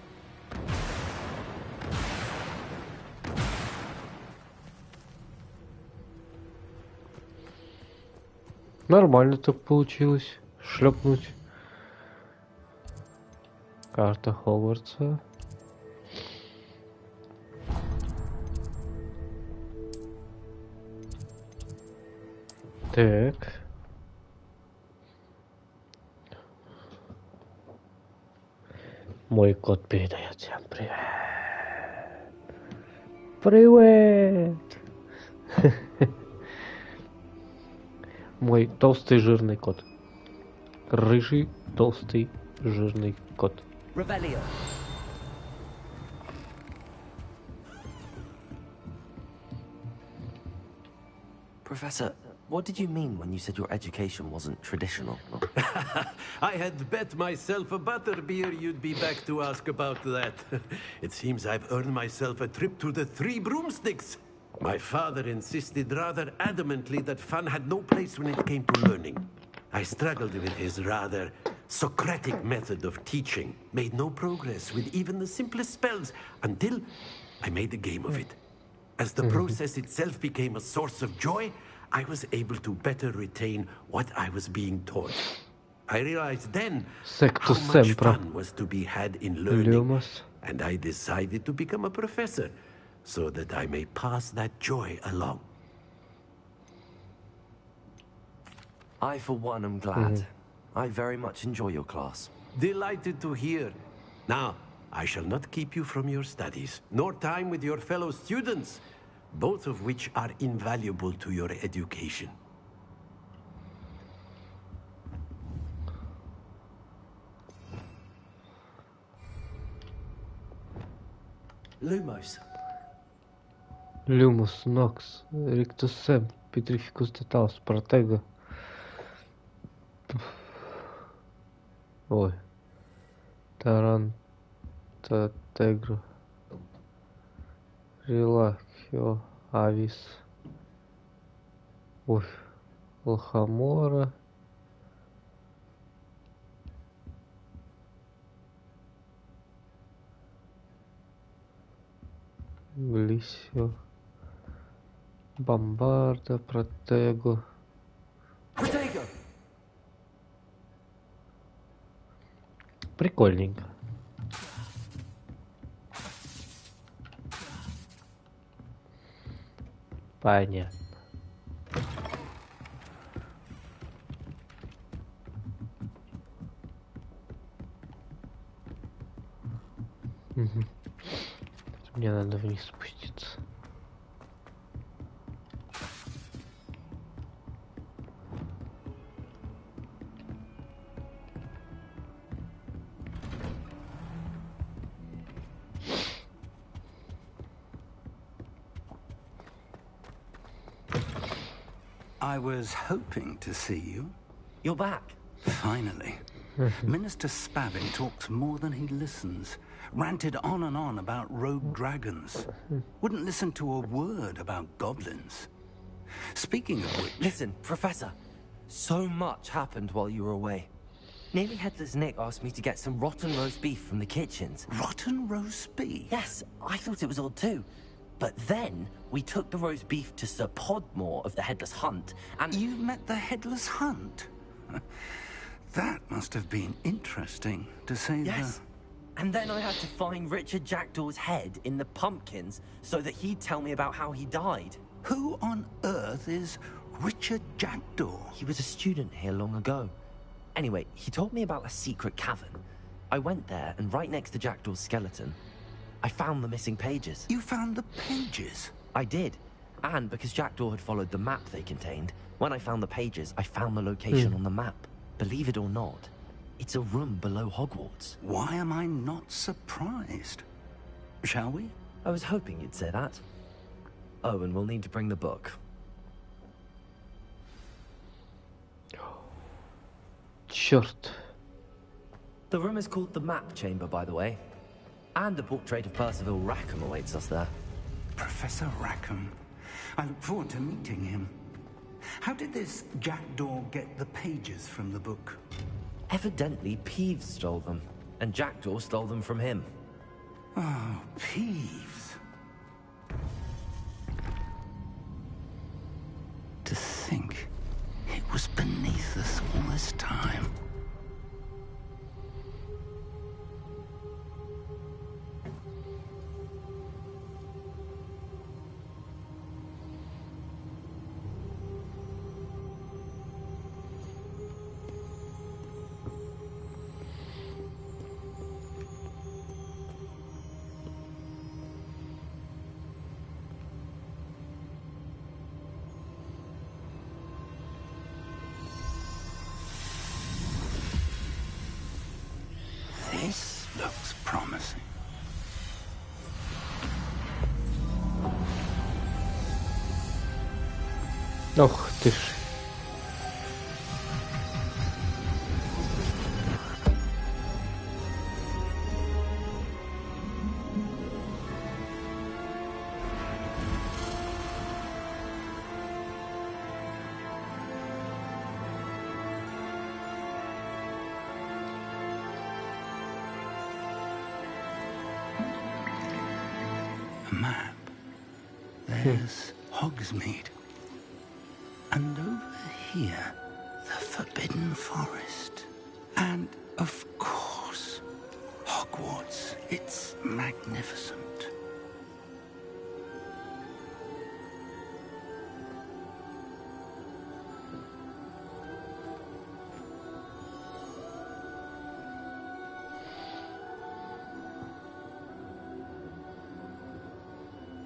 Нормально так получилось. Шлепнуть. Карта Хогвартса. Так. Мой кот передает всем привет. Привет! Мой толстый жирный кот. Рыжий, толстый, жирный кот. Revelio. Professor, what did you mean when you said your education wasn't traditional? I had bet myself a butterbeer you'd be back to ask about that. It seems I've earned myself a trip to the Three Broomsticks. My father insisted rather adamantly that fun had no place when it came to learning. I struggled with his rather Socratic method of teaching, made no progress with even the simplest spells until I made a game of it. As the process itself became a source of joy, I was able to better retain what I was being taught. I realized then how much fun was to be had in learning, and I decided to become a professor so that I may pass that joy along. I, for one, am glad. I very much enjoy your class. Delighted to hear. Now, I shall not keep you from your studies, nor time with your fellow students, both of which are invaluable to your education. Lumos. Люмус, Нокс, Рictusem, Petrificus Totalis, Protego. Ой. Таранта Тегро. Релахио Авис. Ой. Лохомора. Глисио. Бомбарда, Протего. Protego. Прикольненько. Понятно. Мне надо вниз спуститься. I was hoping to see you. You're back. Finally. Minister Spavin talks more than he listens. Ranted on and on about rogue dragons. Wouldn't listen to a word about goblins. Speaking of which... Listen, Professor. So much happened while you were away. Nearly Headless Nick asked me to get some rotten roast beef from the kitchens. Rotten roast beef? Yes, I thought it was odd too. But then, we took the roast beef to Sir Podmore of the Headless Hunt, and... You met the Headless Hunt? That must have been interesting, to say the... Yes. And then I had to find Richard Jackdaw's head in the pumpkins so that he'd tell me about how he died. Who on earth is Richard Jackdaw? He was a student here long ago. Anyway, he told me about a secret cavern. I went there, and right next to Jackdaw's skeleton, I found the missing pages. You found the pages? I did. And because Jackdaw had followed the map they contained, when I found the pages, I found the location on the map. Believe it or not, it's a room below Hogwarts. Why am I not surprised? Shall we? I was hoping you'd say that. Oh, and we'll need to bring the book. Черт. The room is called the Map Chamber, by the way. And a portrait of Percival Rackham awaits us there. Professor Rackham. I look forward to meeting him. How did this Jackdaw get the pages from the book? Evidently, Peeves stole them, and Jackdaw stole them from him. Oh, Peeves. To think it was beneath us all this time. This looks promising. Ох ты ж. A map. There's Hogsmeade. And over here, the Forbidden Forest. And, of course, Hogwarts. It's magnificent.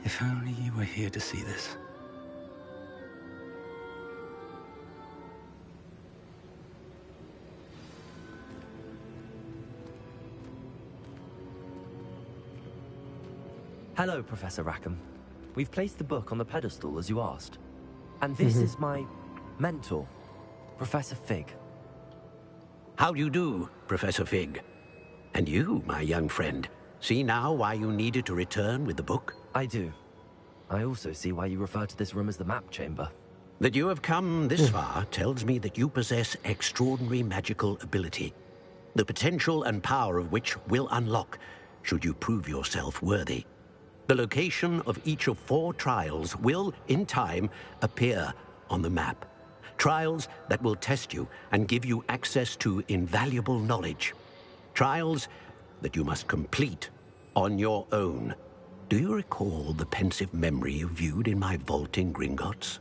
If only you were here to see this. Hello, Professor Rackham. We've placed the book on the pedestal, as you asked. And this is my mentor, Professor Fig. How do you do, Professor Fig? And you, my young friend, see now why you needed to return with the book? I do. I also see why you refer to this room as the Map Chamber. That you have come this far tells me that you possess extraordinary magical ability, the potential and power of which will unlock should you prove yourself worthy. The location of each of 4 trials will, in time, appear on the map. Trials that will test you and give you access to invaluable knowledge. Trials that you must complete on your own. Do you recall the pensive memory you viewed in my vault in Gringotts?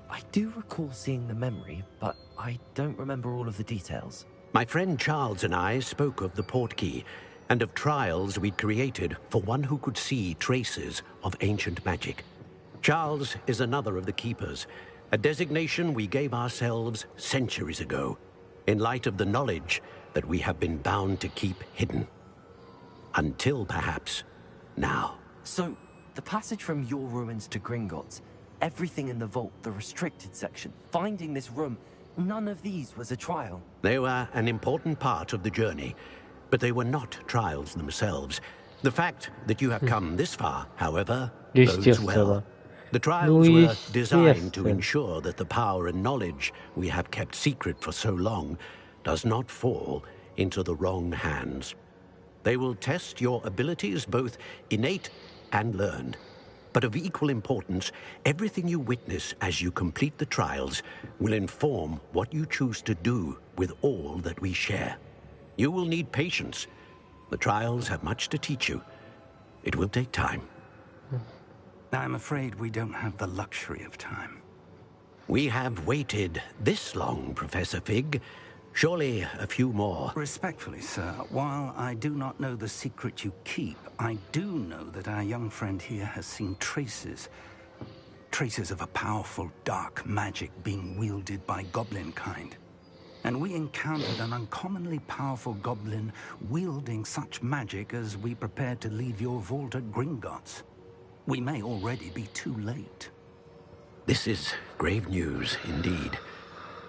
I do recall seeing the memory, but I don't remember all of the details. My friend Charles and I spoke of the portkey and of trials we'd created for one who could see traces of ancient magic. Charles is another of the keepers, a designation we gave ourselves centuries ago, in light of the knowledge that we have been bound to keep hidden. Until, perhaps, now. So, the passage from your ruins to Gringotts, everything in the vault, the restricted section, finding this room, none of these was a trial. They were an important part of the journey, but they were not trials themselves. The fact that you have come this far, however, bodes well. The trials were designed to ensure that the power and knowledge we have kept secret for so long does not fall into the wrong hands. They will test your abilities, both innate and learned. But of equal importance, everything you witness as you complete the trials will inform what you choose to do with all that we share. You will need patience. The trials have much to teach you. It will take time. I'm afraid we don't have the luxury of time. We have waited this long, Professor Fig, Surely a few more. Respectfully, sir, while I do not know the secret you keep, I do know that our young friend here has seen traces of a powerful dark magic being wielded by goblin kind. And we encountered an uncommonly powerful goblin wielding such magic as we prepared to leave your vault at Gringotts. We may already be too late. This is grave news indeed.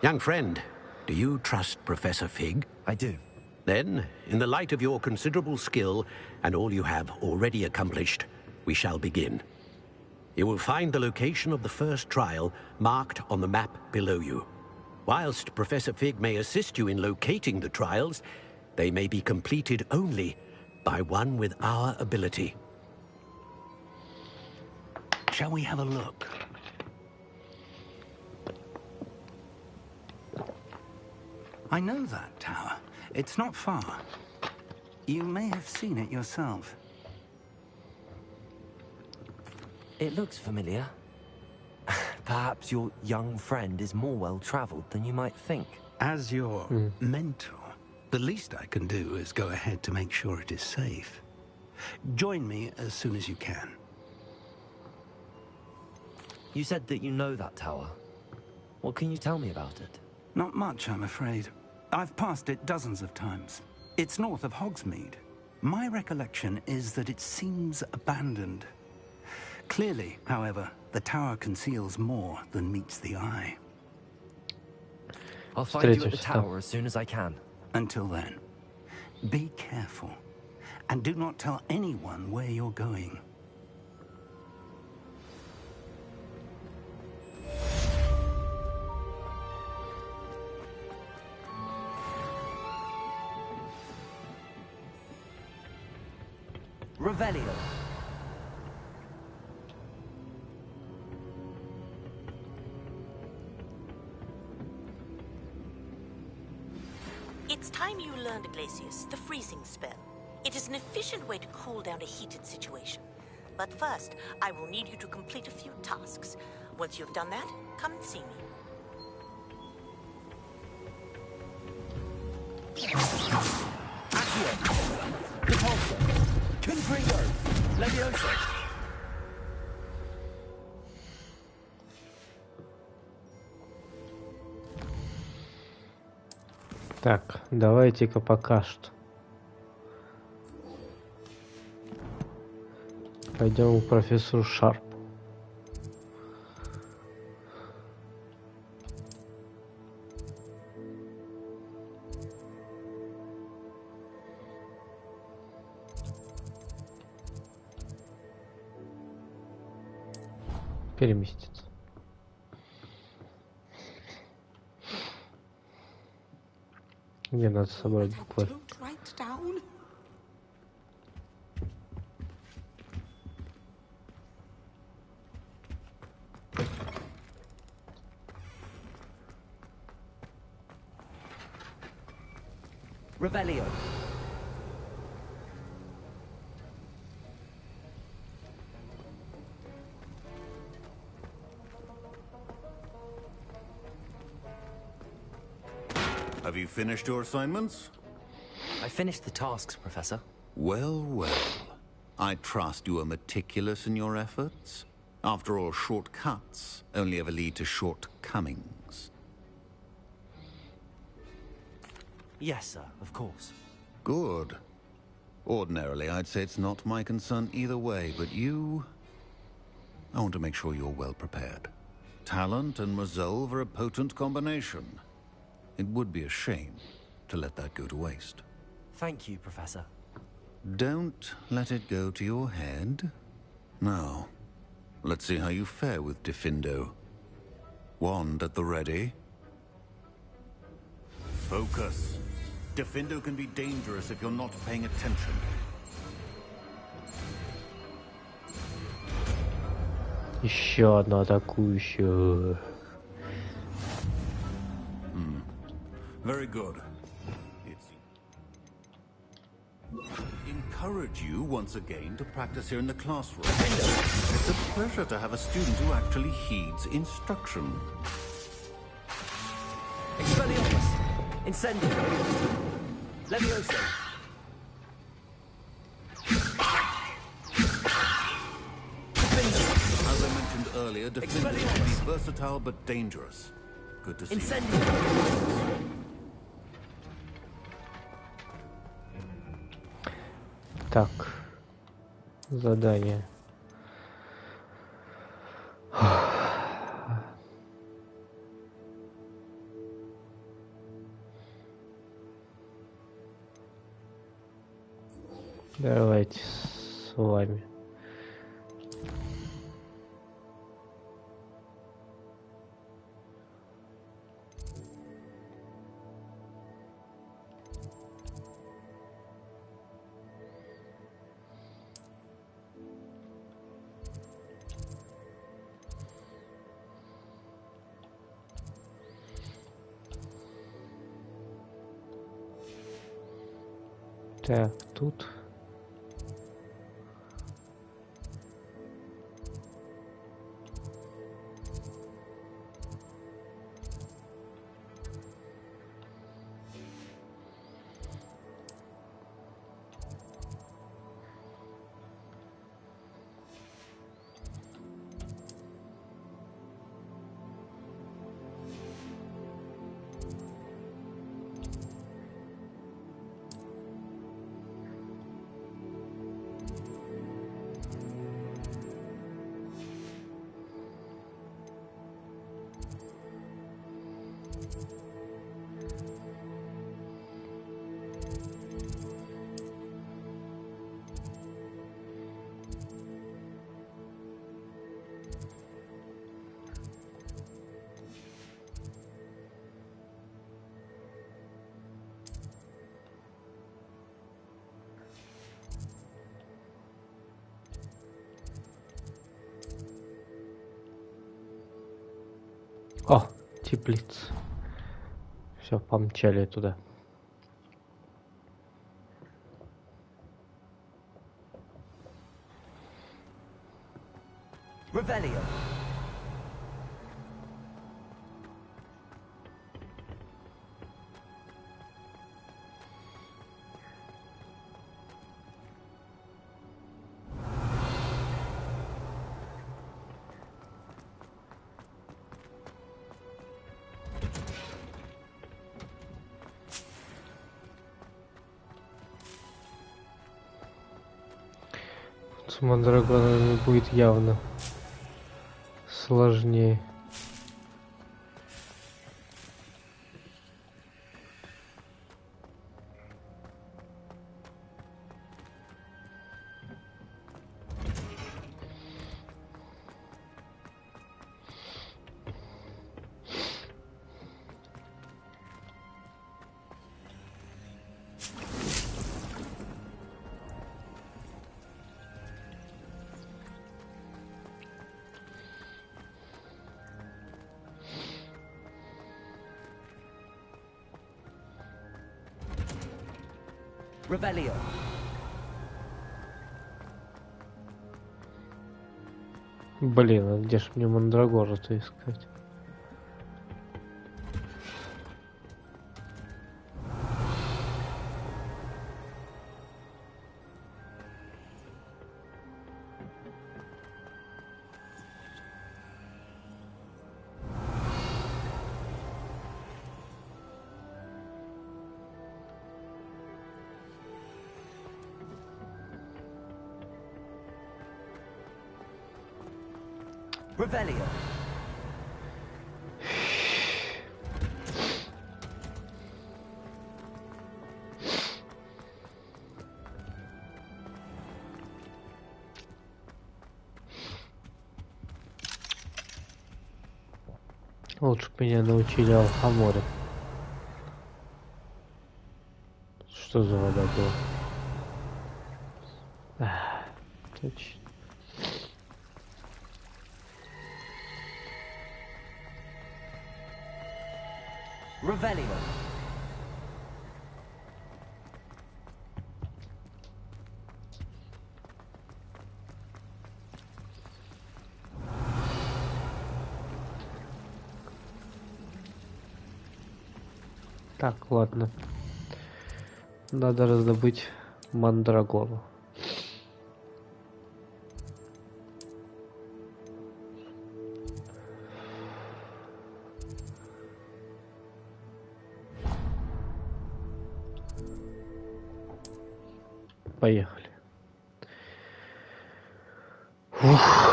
Young friend, do you trust Professor Fig? I do. Then, in the light of your considerable skill and all you have already accomplished, we shall begin. You will find the location of the first trial marked on the map below you. Whilst Professor Fig may assist you in locating the trials, they may be completed only by one with our ability. Shall we have a look? I know that tower. It's not far. You may have seen it yourself. It looks familiar. Perhaps your young friend is more well-traveled than you might think. As your mentor, the least I can do is go ahead to make sure it is safe. Join me as soon as you can. You said that you know that tower. What can you tell me about it? Not much, I'm afraid. I've passed it dozens of times. It's north of Hogsmeade. My recollection is that it seems abandoned. Clearly, however, the tower conceals more than meets the eye. I'll find you at the tower as soon as I can. Until then, be careful. And do not tell anyone where you're going. Revelio. It's time you learned, Iglesias, the freezing spell. It is an efficient way to cool down a heated situation. But first, I will need you to complete a few tasks. Once you've done that, come and see me. Accio. Repulsor. Confringo. Leviosa. Так, давайте-ка пока что пойдем к профессору Шарпу. Переместиться. Мне надо собрать буквы. Revelio. Have you finished your assignments? I finished the tasks, Professor. Well, well. I trust you are meticulous in your efforts. After all, shortcuts only ever lead to shortcomings. Yes, sir, of course. Good. Ordinarily, I'd say it's not my concern either way, but you... I want to make sure you're well prepared. Talent and resolve are a potent combination. It would be a shame to let that go to waste. Thank you, Professor. Don't let it go to your head. Now, let's see how you fare with Diffindo. Wand at the ready. Focus. Diffindo can be dangerous if you're not paying attention. Еще одна атакующая. Very good. Encourage you once again to practice here in the classroom. It's a pleasure to have a student who actually heeds instruction. Expelliarmus. Incendio. Levioso. As I mentioned earlier, defenders can be versatile but dangerous. Good to see. Incendio. Так. Задание. Давайте с вами. Так, тут. О, теплица. Все, помчали туда. Revelio. С мандрагонами будет явно сложнее. Revelio. Блин, а где ж мне мандрагору-то искать? Revelio. Лучше бы меня научили алхаморе. Что за вода была? Точно. Revelio. Так, ладно. Надо раздобыть мандрагору. Поехали. Ух.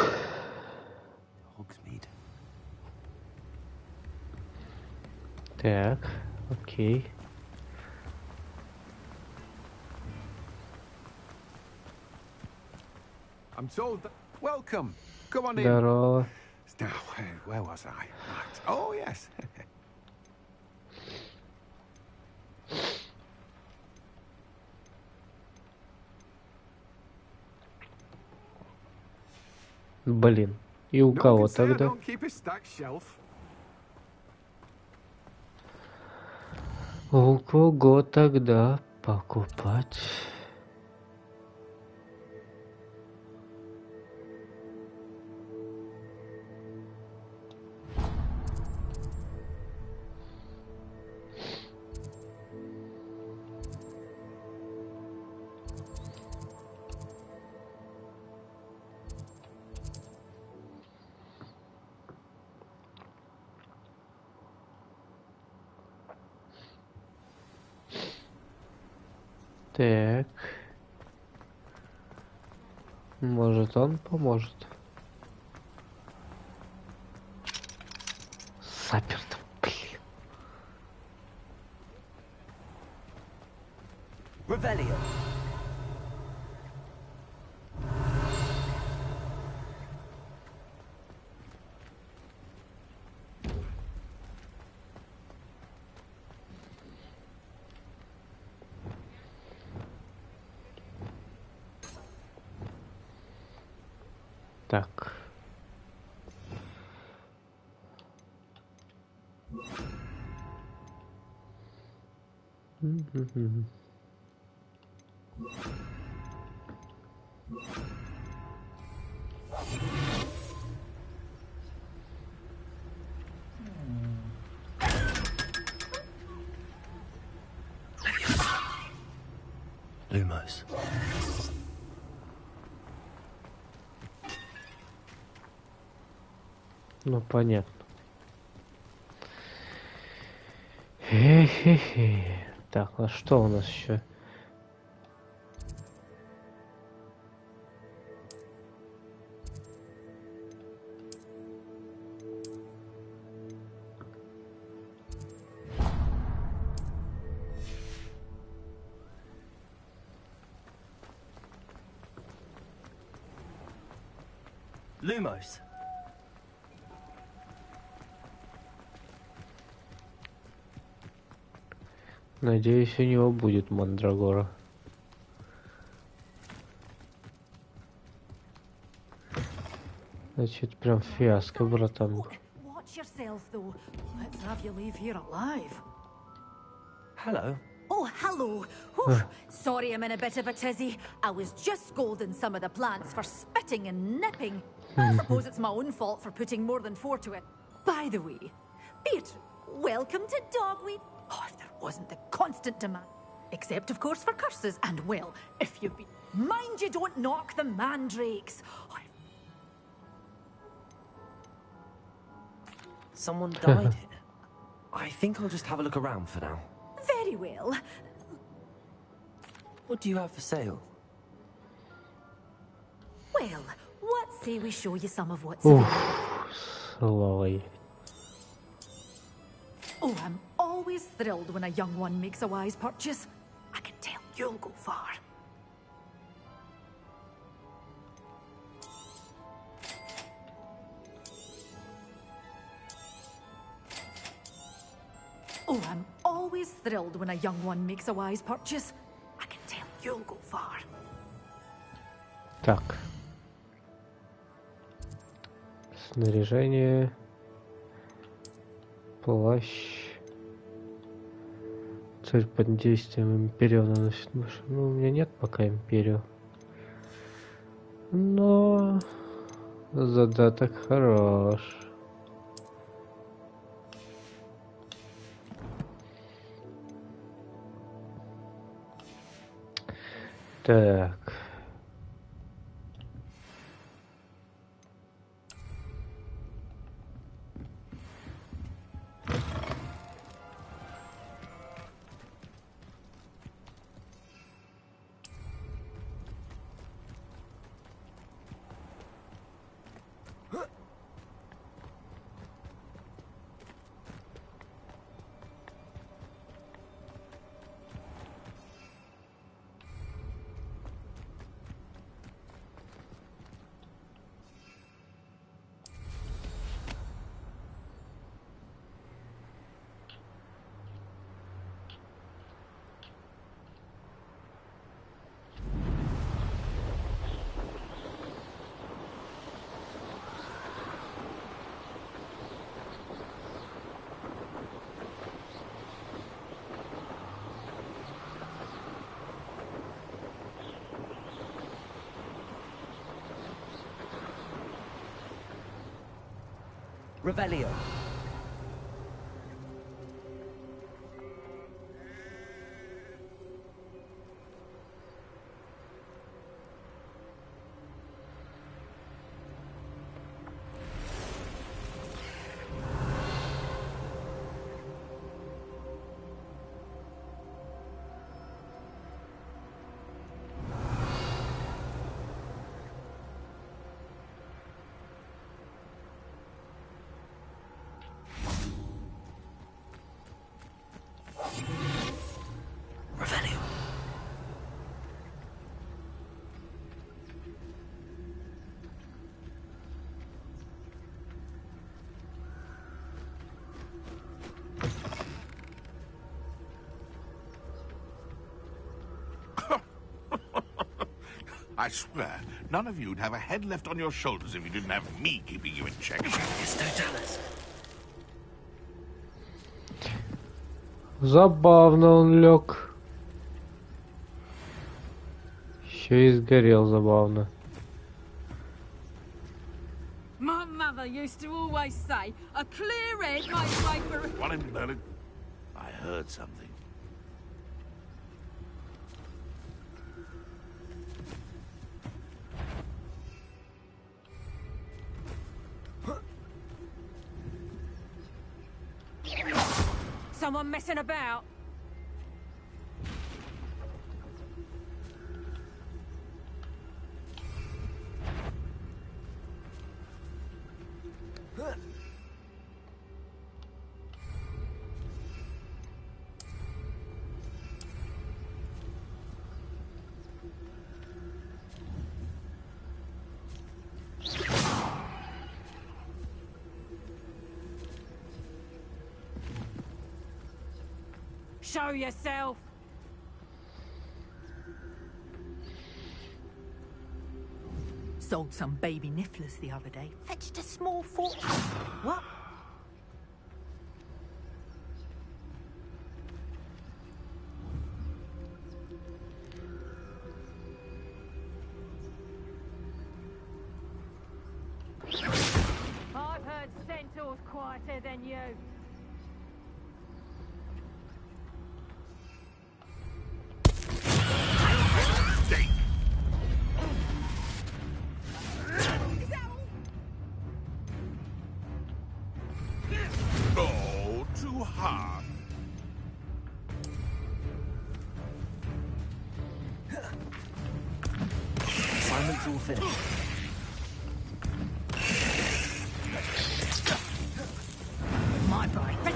Так, окей. I'm told that... Welcome. Come on in. Здорово. Now, where was I? Right. Oh, yes. Блин. И у No one кого can say I тогда? don't keep a stacked shelf. У кого тогда покупать? Так. Может, он поможет. Заперто, блин. Revelio. Так. Lumos. Ну, понятно. Хе-хе-хе. Так, а что у нас еще? Lumos. Надеюсь, у него будет мандрагора. Значит, прям фиаско, братан. Watch yourself, though. Let's have you leave here alive. Hello. Oh, hello. Whew. Sorry I'm in a bit of a tizzy. I was just scolding some of the plants for spitting and nipping. I suppose it's my own fault for putting more than 4 to it. By the way, Beatrice, welcome to Dogweed. Oh, if there wasn't the constant demand. Except, of course, for curses. And, well, if you've been... Mind you don't knock the mandrakes. Oh, Someone died here. I think I'll just have a look around for now. very well. What do you have for sale? Well, what say we show you some of what's Ух, available? слава. Oh, I'm always thrilled when a young one makes a wise purchase. I can tell you'll go far. Oh, I'm always thrilled when a young one makes a wise purchase. I can tell you'll go far. Так. Снаряжение. Плащ. Цель под действием Империо наносит. Ну, у меня нет пока Империо. Но задаток хорош. Так. Revelio. I swear, none of you'd have a head left on your shoulders if you didn't have me keeping you in check. Забавно он лег. Еще и сгорел забавно. My mother used to always say, a clear head makes way for... One in Berlin. I heard something. Someone messing about? Show yourself! Sold some baby nifflers the other day. Fetched a small fortune. What? I've heard centaurs quieter than you. Oh, too hard. Assignment's all finished. My brain. I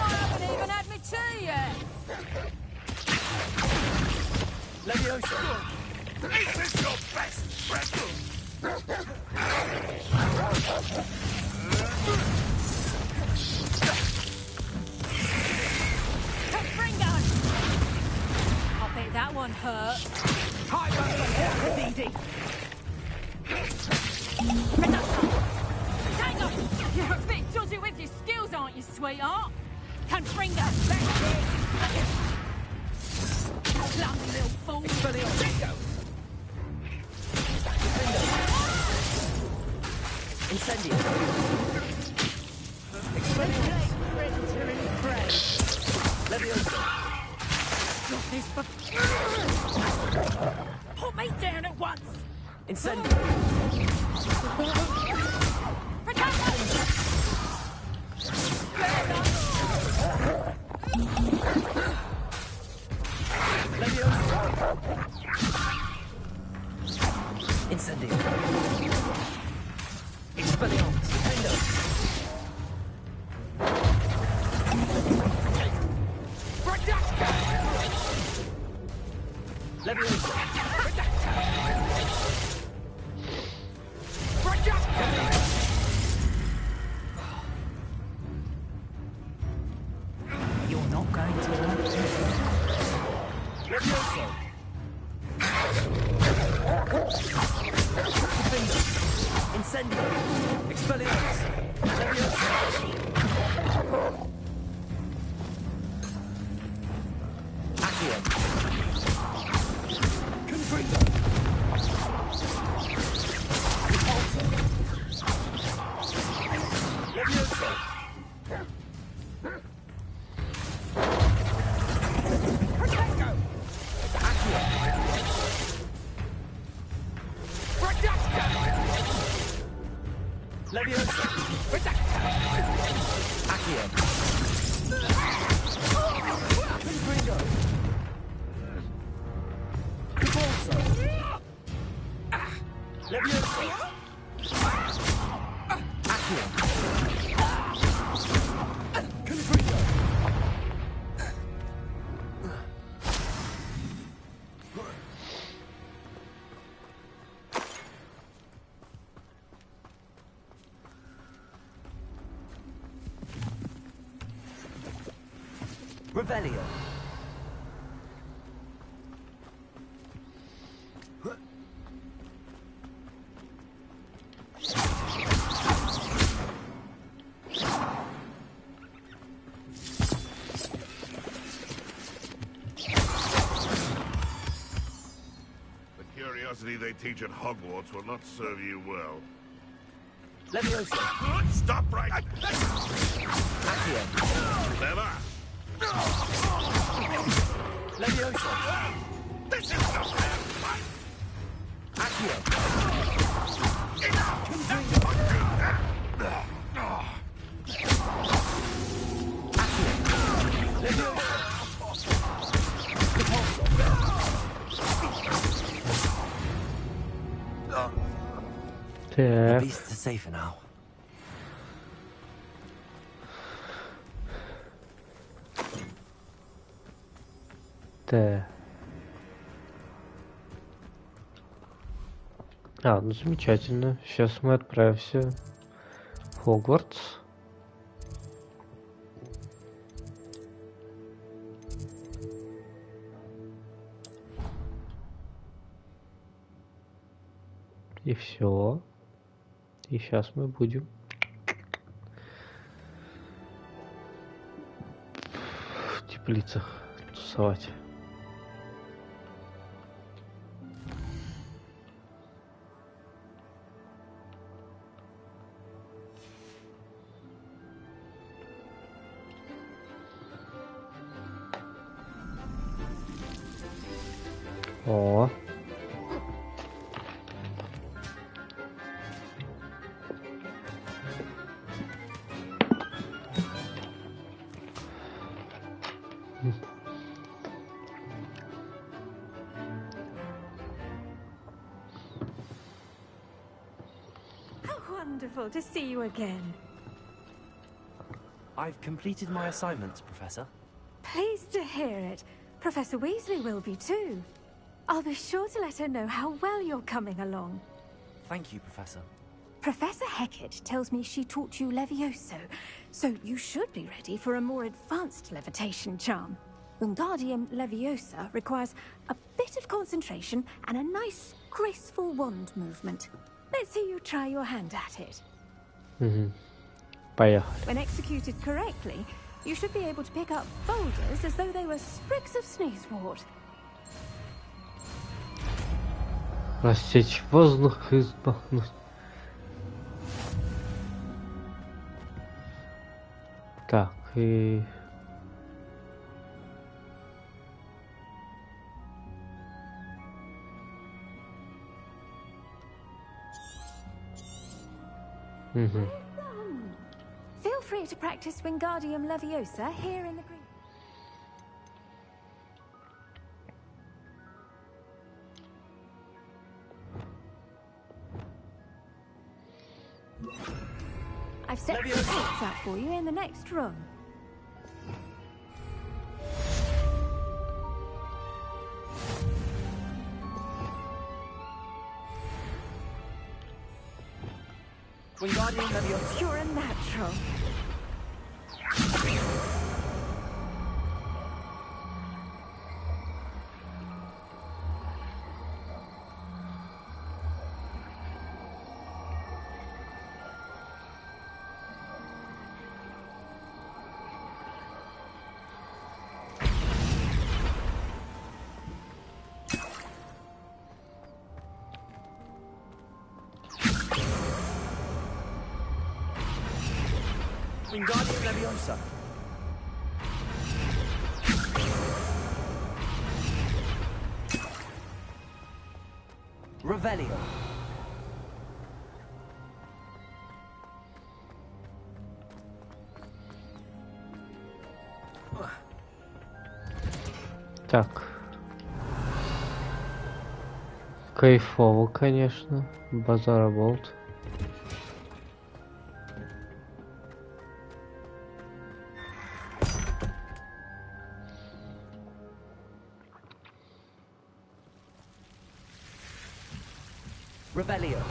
haven't even had my tea yet. Leviosa. Is this your best friend? I bet that one hurt. Easy. Tango! You're a bit dodgy with your skills, aren't you, sweetheart? Confringo! Clumsy little fool! Incendio. Put me down at once! Incendio. Incendio. Expelliarmus. Leviosa. You're not going to like this. Leviosa. Incendio. Expelliarmus. Leviosa. Accio. Confringo. Repulsor. Leviosa. Protego. Accio. Reducto. Leviosa. Reducto. Accio. Confringo. Repulsor. Leviosa. Accio. Confringo. Revelio. The curiosity they teach at Hogwarts will not serve you well. Leviosa. Stop right! Accio. Clever! Leviosa. This is not fair fight! Accio. Confringo! Accio. Leviosa. Repulsor. The Так. beasts are safer now. Так. Ну замечательно. Сейчас мы отправимся в Хогвартс. И все. И сейчас мы будем в теплицах тусовать. О. How wonderful to see you again. I've completed my assignments, Professor. Pleased to hear it. Professor Weasley will be too. I'll be sure to let her know how well you're coming along. Thank you, Professor. Professor Hecat tells me she taught you Levioso, so you should be ready for a more advanced levitation charm. Wingardium Leviosa requires a bit of concentration and a nice, graceful wand movement. Let's see you try your hand at it. Поехали. When executed correctly, you should be able to pick up boulders as though they were sprigs of sneezewort. Рассечь воздух и взмахнуть. Так, и... Feel free to practice Wingardium Leviosa here in the green. I've set some books out for you in the next room. Wingardium Leviosa. You're a natural. Wingardium Leviosa. Revelio. Так. Кайфово, конечно. Базара болт. Revelio.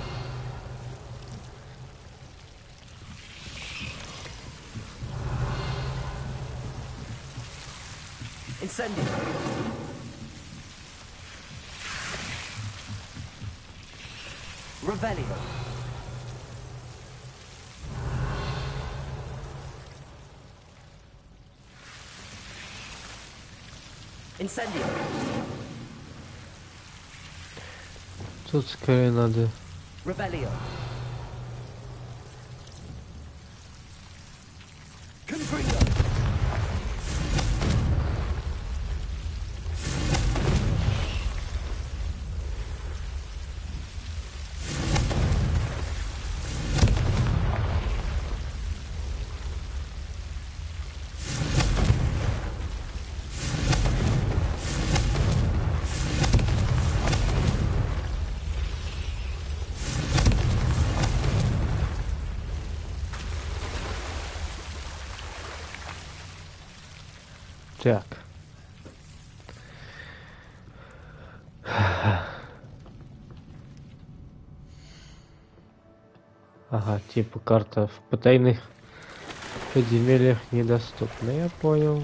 Incendio. Revelio. Incendio. Тут скорее надо... Revelio. Confringo. Так. Ага, типа карта в потайных подземельях недоступна, я понял.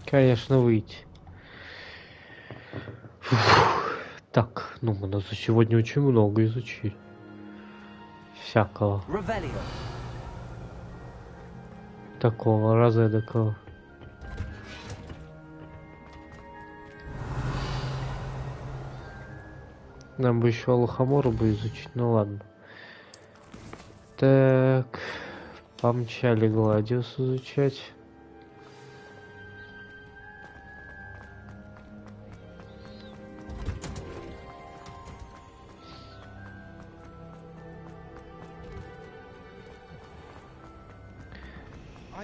Конечно, выйти. Фух. Так, ну мы за сегодня очень много изучили. Всякого. Revelio. Такого разэдакого. Нам бы еще Лохомору бы изучить, ну ладно. Так, помчали Гладиус изучать.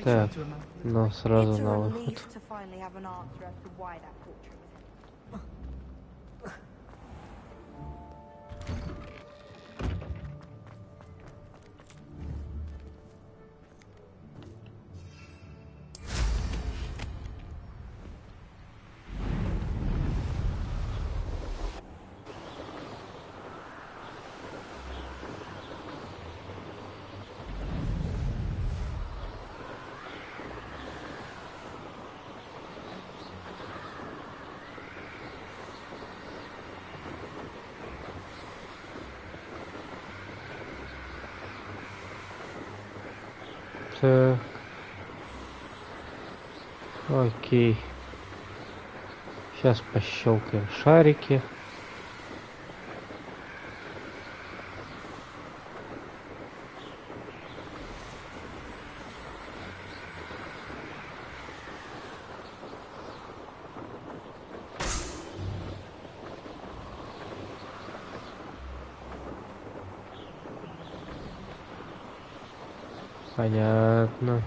Так, ну сразу на выход. Так. Окей. Сейчас пощелкаем шарики. Понятно.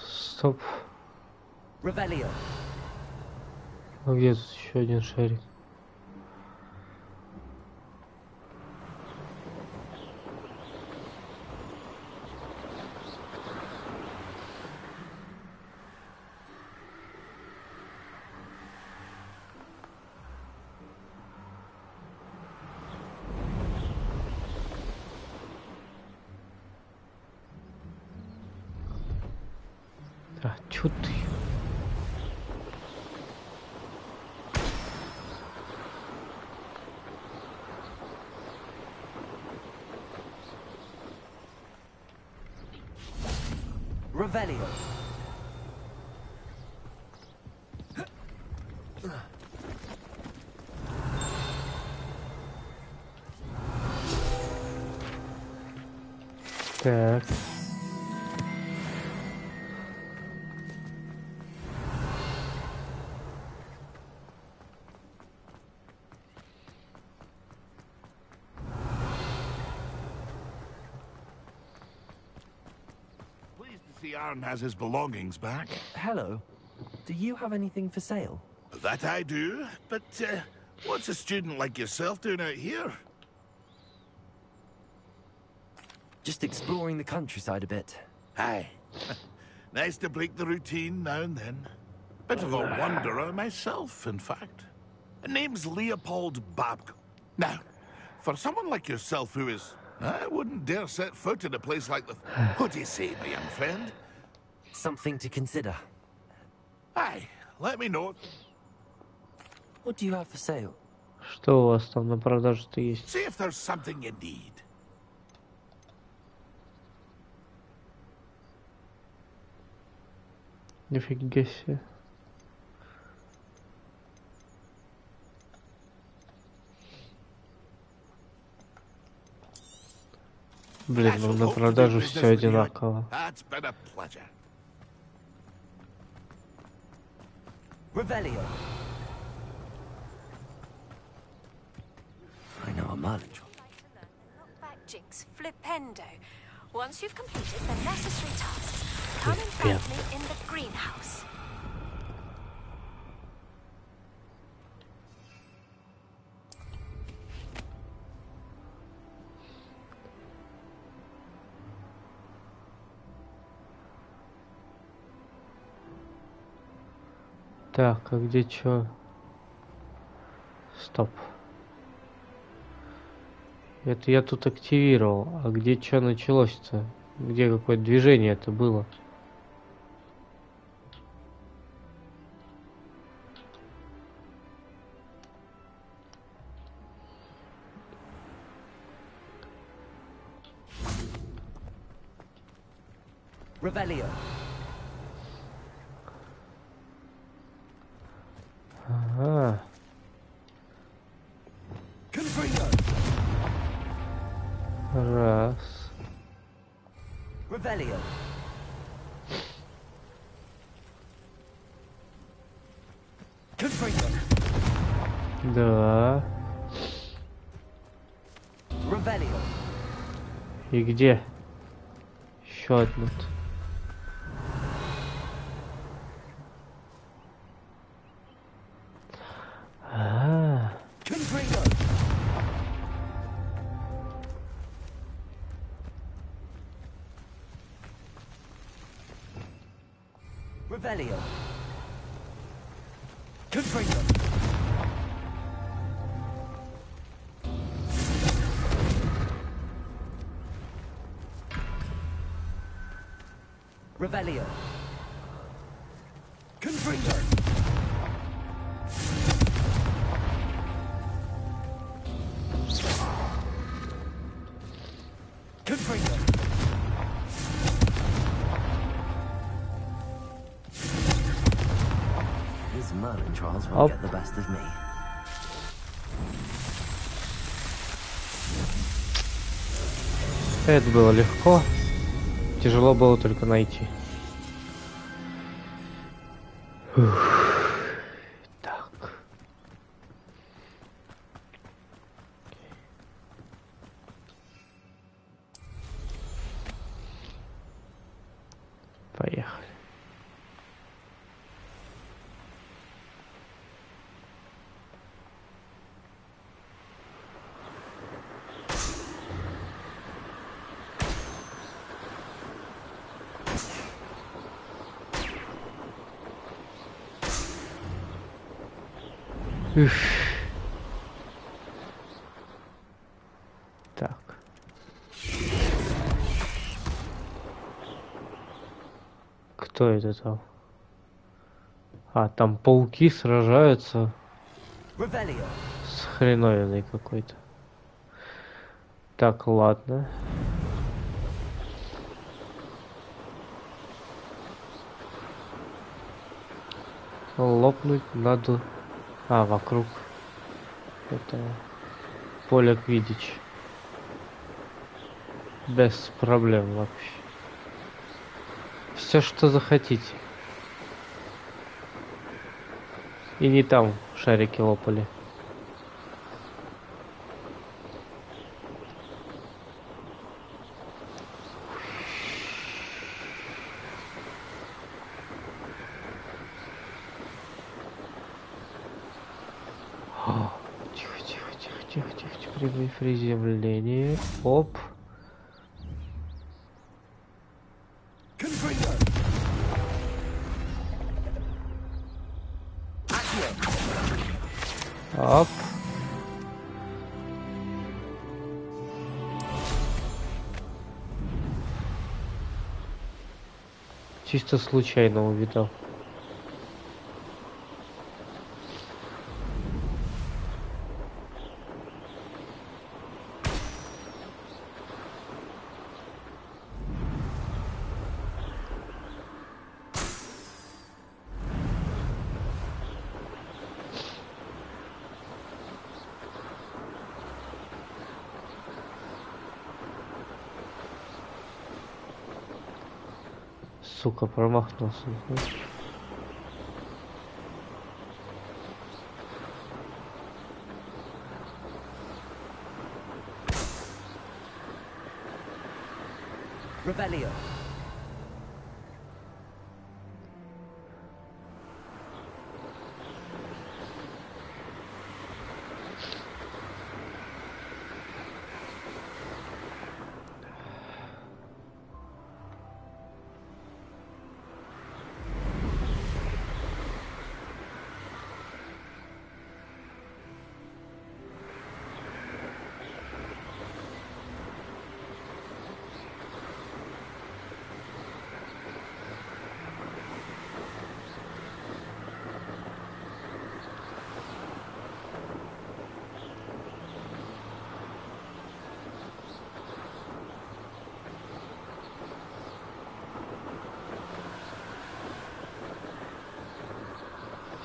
Стоп. Revelio. А где тут еще один шарик? А, чё ты? Revelio. Так. See, Aaron has his belongings back. Hello. Do you have anything for sale? That I do, but what's a student like yourself doing out here? Just exploring the countryside a bit. Aye. Nice to break the routine now and then. Bit of a wanderer myself, in fact. Name's Leopold Babcock. Now, for someone like yourself who is... I wouldn't dare set foot in a place like the... What do you say, my young friend? Something to consider. Aye, let me know. What do you have for sale? Что у вас там на продаже-то есть? See if there's something you need. Нифига себе. Блин, ну на продажу все одинаково. Revelio. I know a Merlin. Jinx, flipendo. Once you've completed the necessary tasks, come and find me in the greenhouse. Так, а где чё? Стоп. Это я тут активировал. А где чё началось-то? Где какое-то движение это было? Revelio. Ага. Раз. Revelio. Да. Revelio. И где? Еще одну. Revelio. Revelio. Confringo. Confringo. His Merlin trials won't get the best of me. Это было легко. Тяжело было только найти. Так. Поехали. Так. Кто это там? А, там пауки сражаются с хреновиной какой-то. Так, ладно. Лопнуть надо. А, вокруг. Это поле квиддич. Без проблем вообще. Все, что захотите. И не там шарики лопали. Тихо, при приземлении. Оп. Оп. Чисто случайно увидел. Сука, промахнулся. Revelio.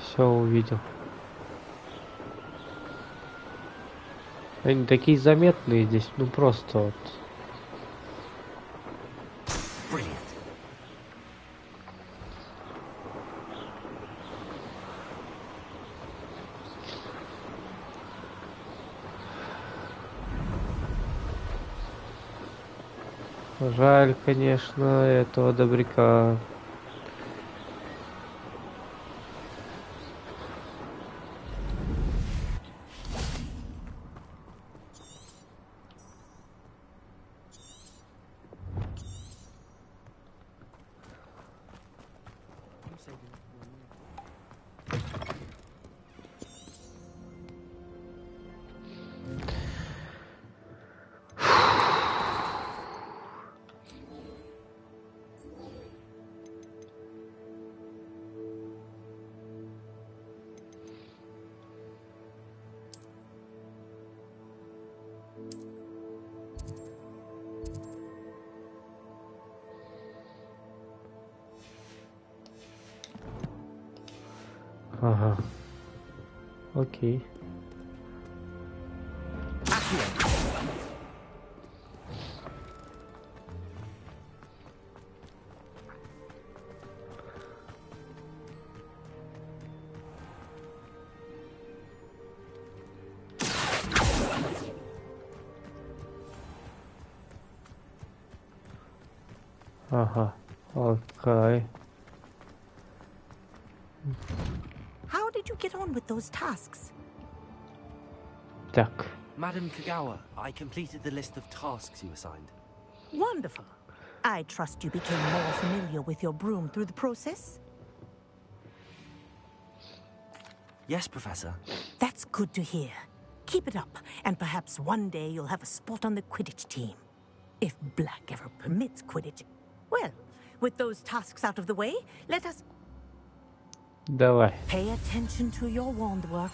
Все увидел. Они такие заметные здесь, ну просто вот. Жаль, конечно, этого добряка. Ага. Окей. Ага. Окей. How did you get on with those tasks? Так. Madam Kagawa, I completed the list of tasks you assigned. Wonderful. I trust you became more familiar with your broom through the process? Yes, Professor. That's good to hear. Keep it up, and perhaps one day you'll have a spot on the Quidditch team. If Black ever permits Quidditch. Well, with those tasks out of the way, let us Давай. pay attention to your wand work.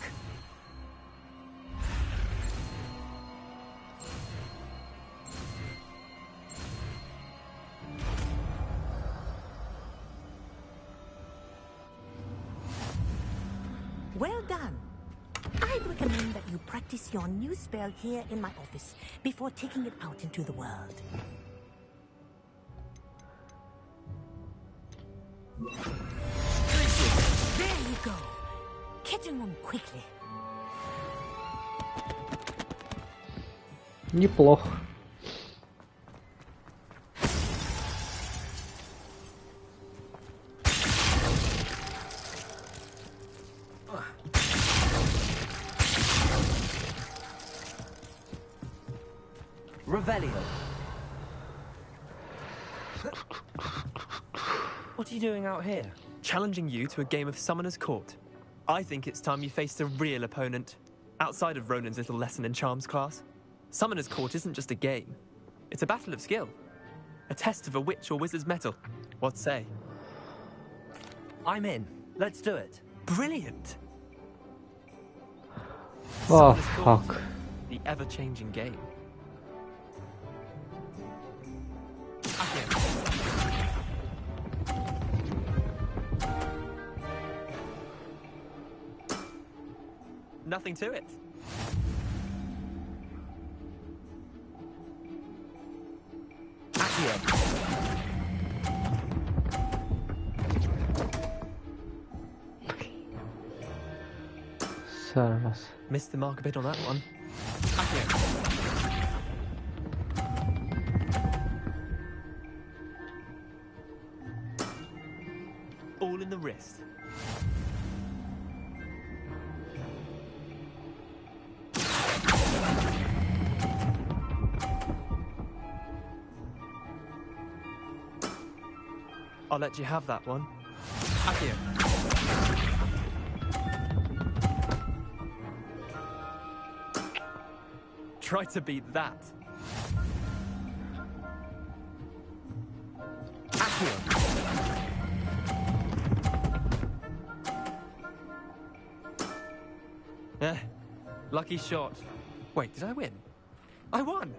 Well done. I'd recommend that you practice your new spell here in my office before taking it out into the world. There you go. Catching them quickly. Неплохо. Revelio. What are you doing out here? Challenging you to a game of Summoner's Court. I think it's time you faced a real opponent, outside of Ronan's little lesson in charms class. Summoner's Court isn't just a game. It's a battle of skill. A test of a witch or wizard's mettle. What say? I'm in. Let's do it. Brilliant! Oh, Summoner's Court, fuck. the ever-changing game. Nothing to it. Зараз. Missed the mark a bit on that one. All in the wrist. I'll let you have that one. Accio. Try to beat that. Eh, lucky shot. Wait, did I win? I won!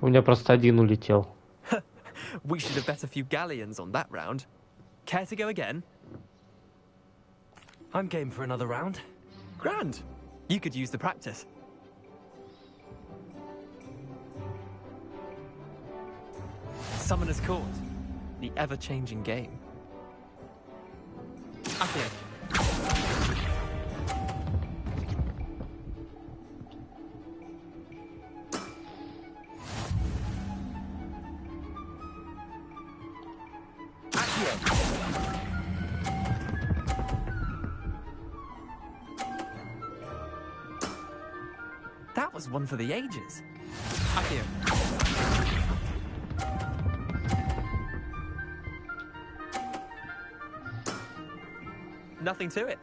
У меня просто один улетел. We should have bet a few galleons on that round. Care to go again? I'm game for another round. Grand. You could use the practice. Summoner's Court, the ever-changing game. Accio. That was one for the ages. Accio. Nothing to it.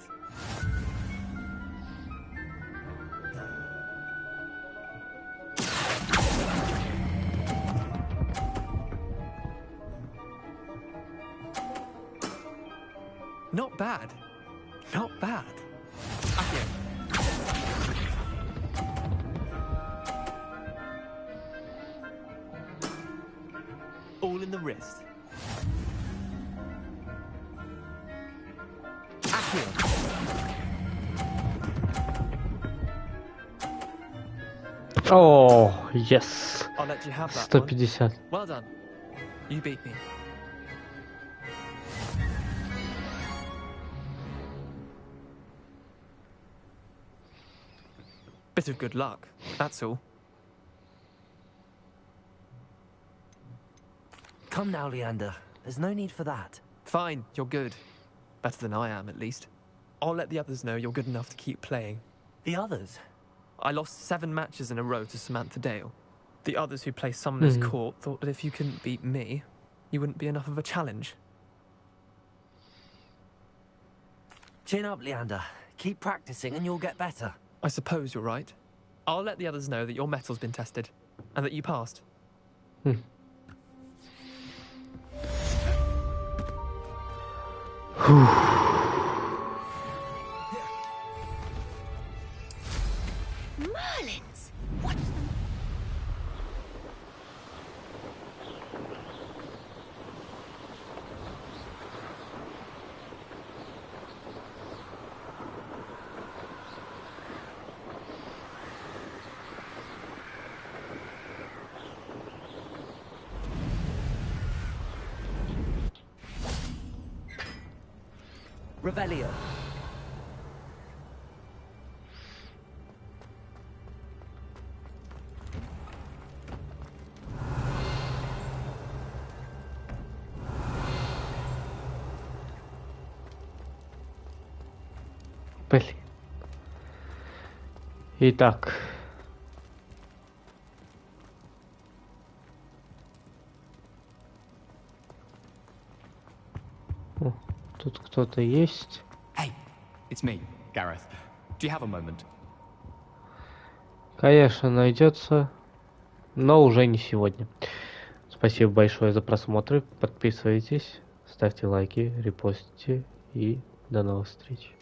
Not bad. Not bad. Accio. in the wrist. Accio. О, yes. I'll let you have that 150. one. Well done. You beat me. Bit of good luck, that's all. Come now, Leander. There's no need for that. Fine, you're good. Better than I am, at least. I'll let the others know you're good enough to keep playing. The others? I lost 7 matches in a row to Samantha Dale. The others who play Summoner's Court thought that if you couldn't beat me, you wouldn't be enough of a challenge. Chin up, Leander. Keep practicing and you'll get better. I suppose you're right. I'll let the others know that your metal's been tested, and that you passed. Merlins! Watch them. Revelio. Блин. Итак. О, тут кто-то есть. Hey, it's me, Gareth. Do you have a moment? Конечно, найдется, но уже не сегодня. Спасибо большое за просмотр. Подписывайтесь, ставьте лайки, репостите и до новых встреч.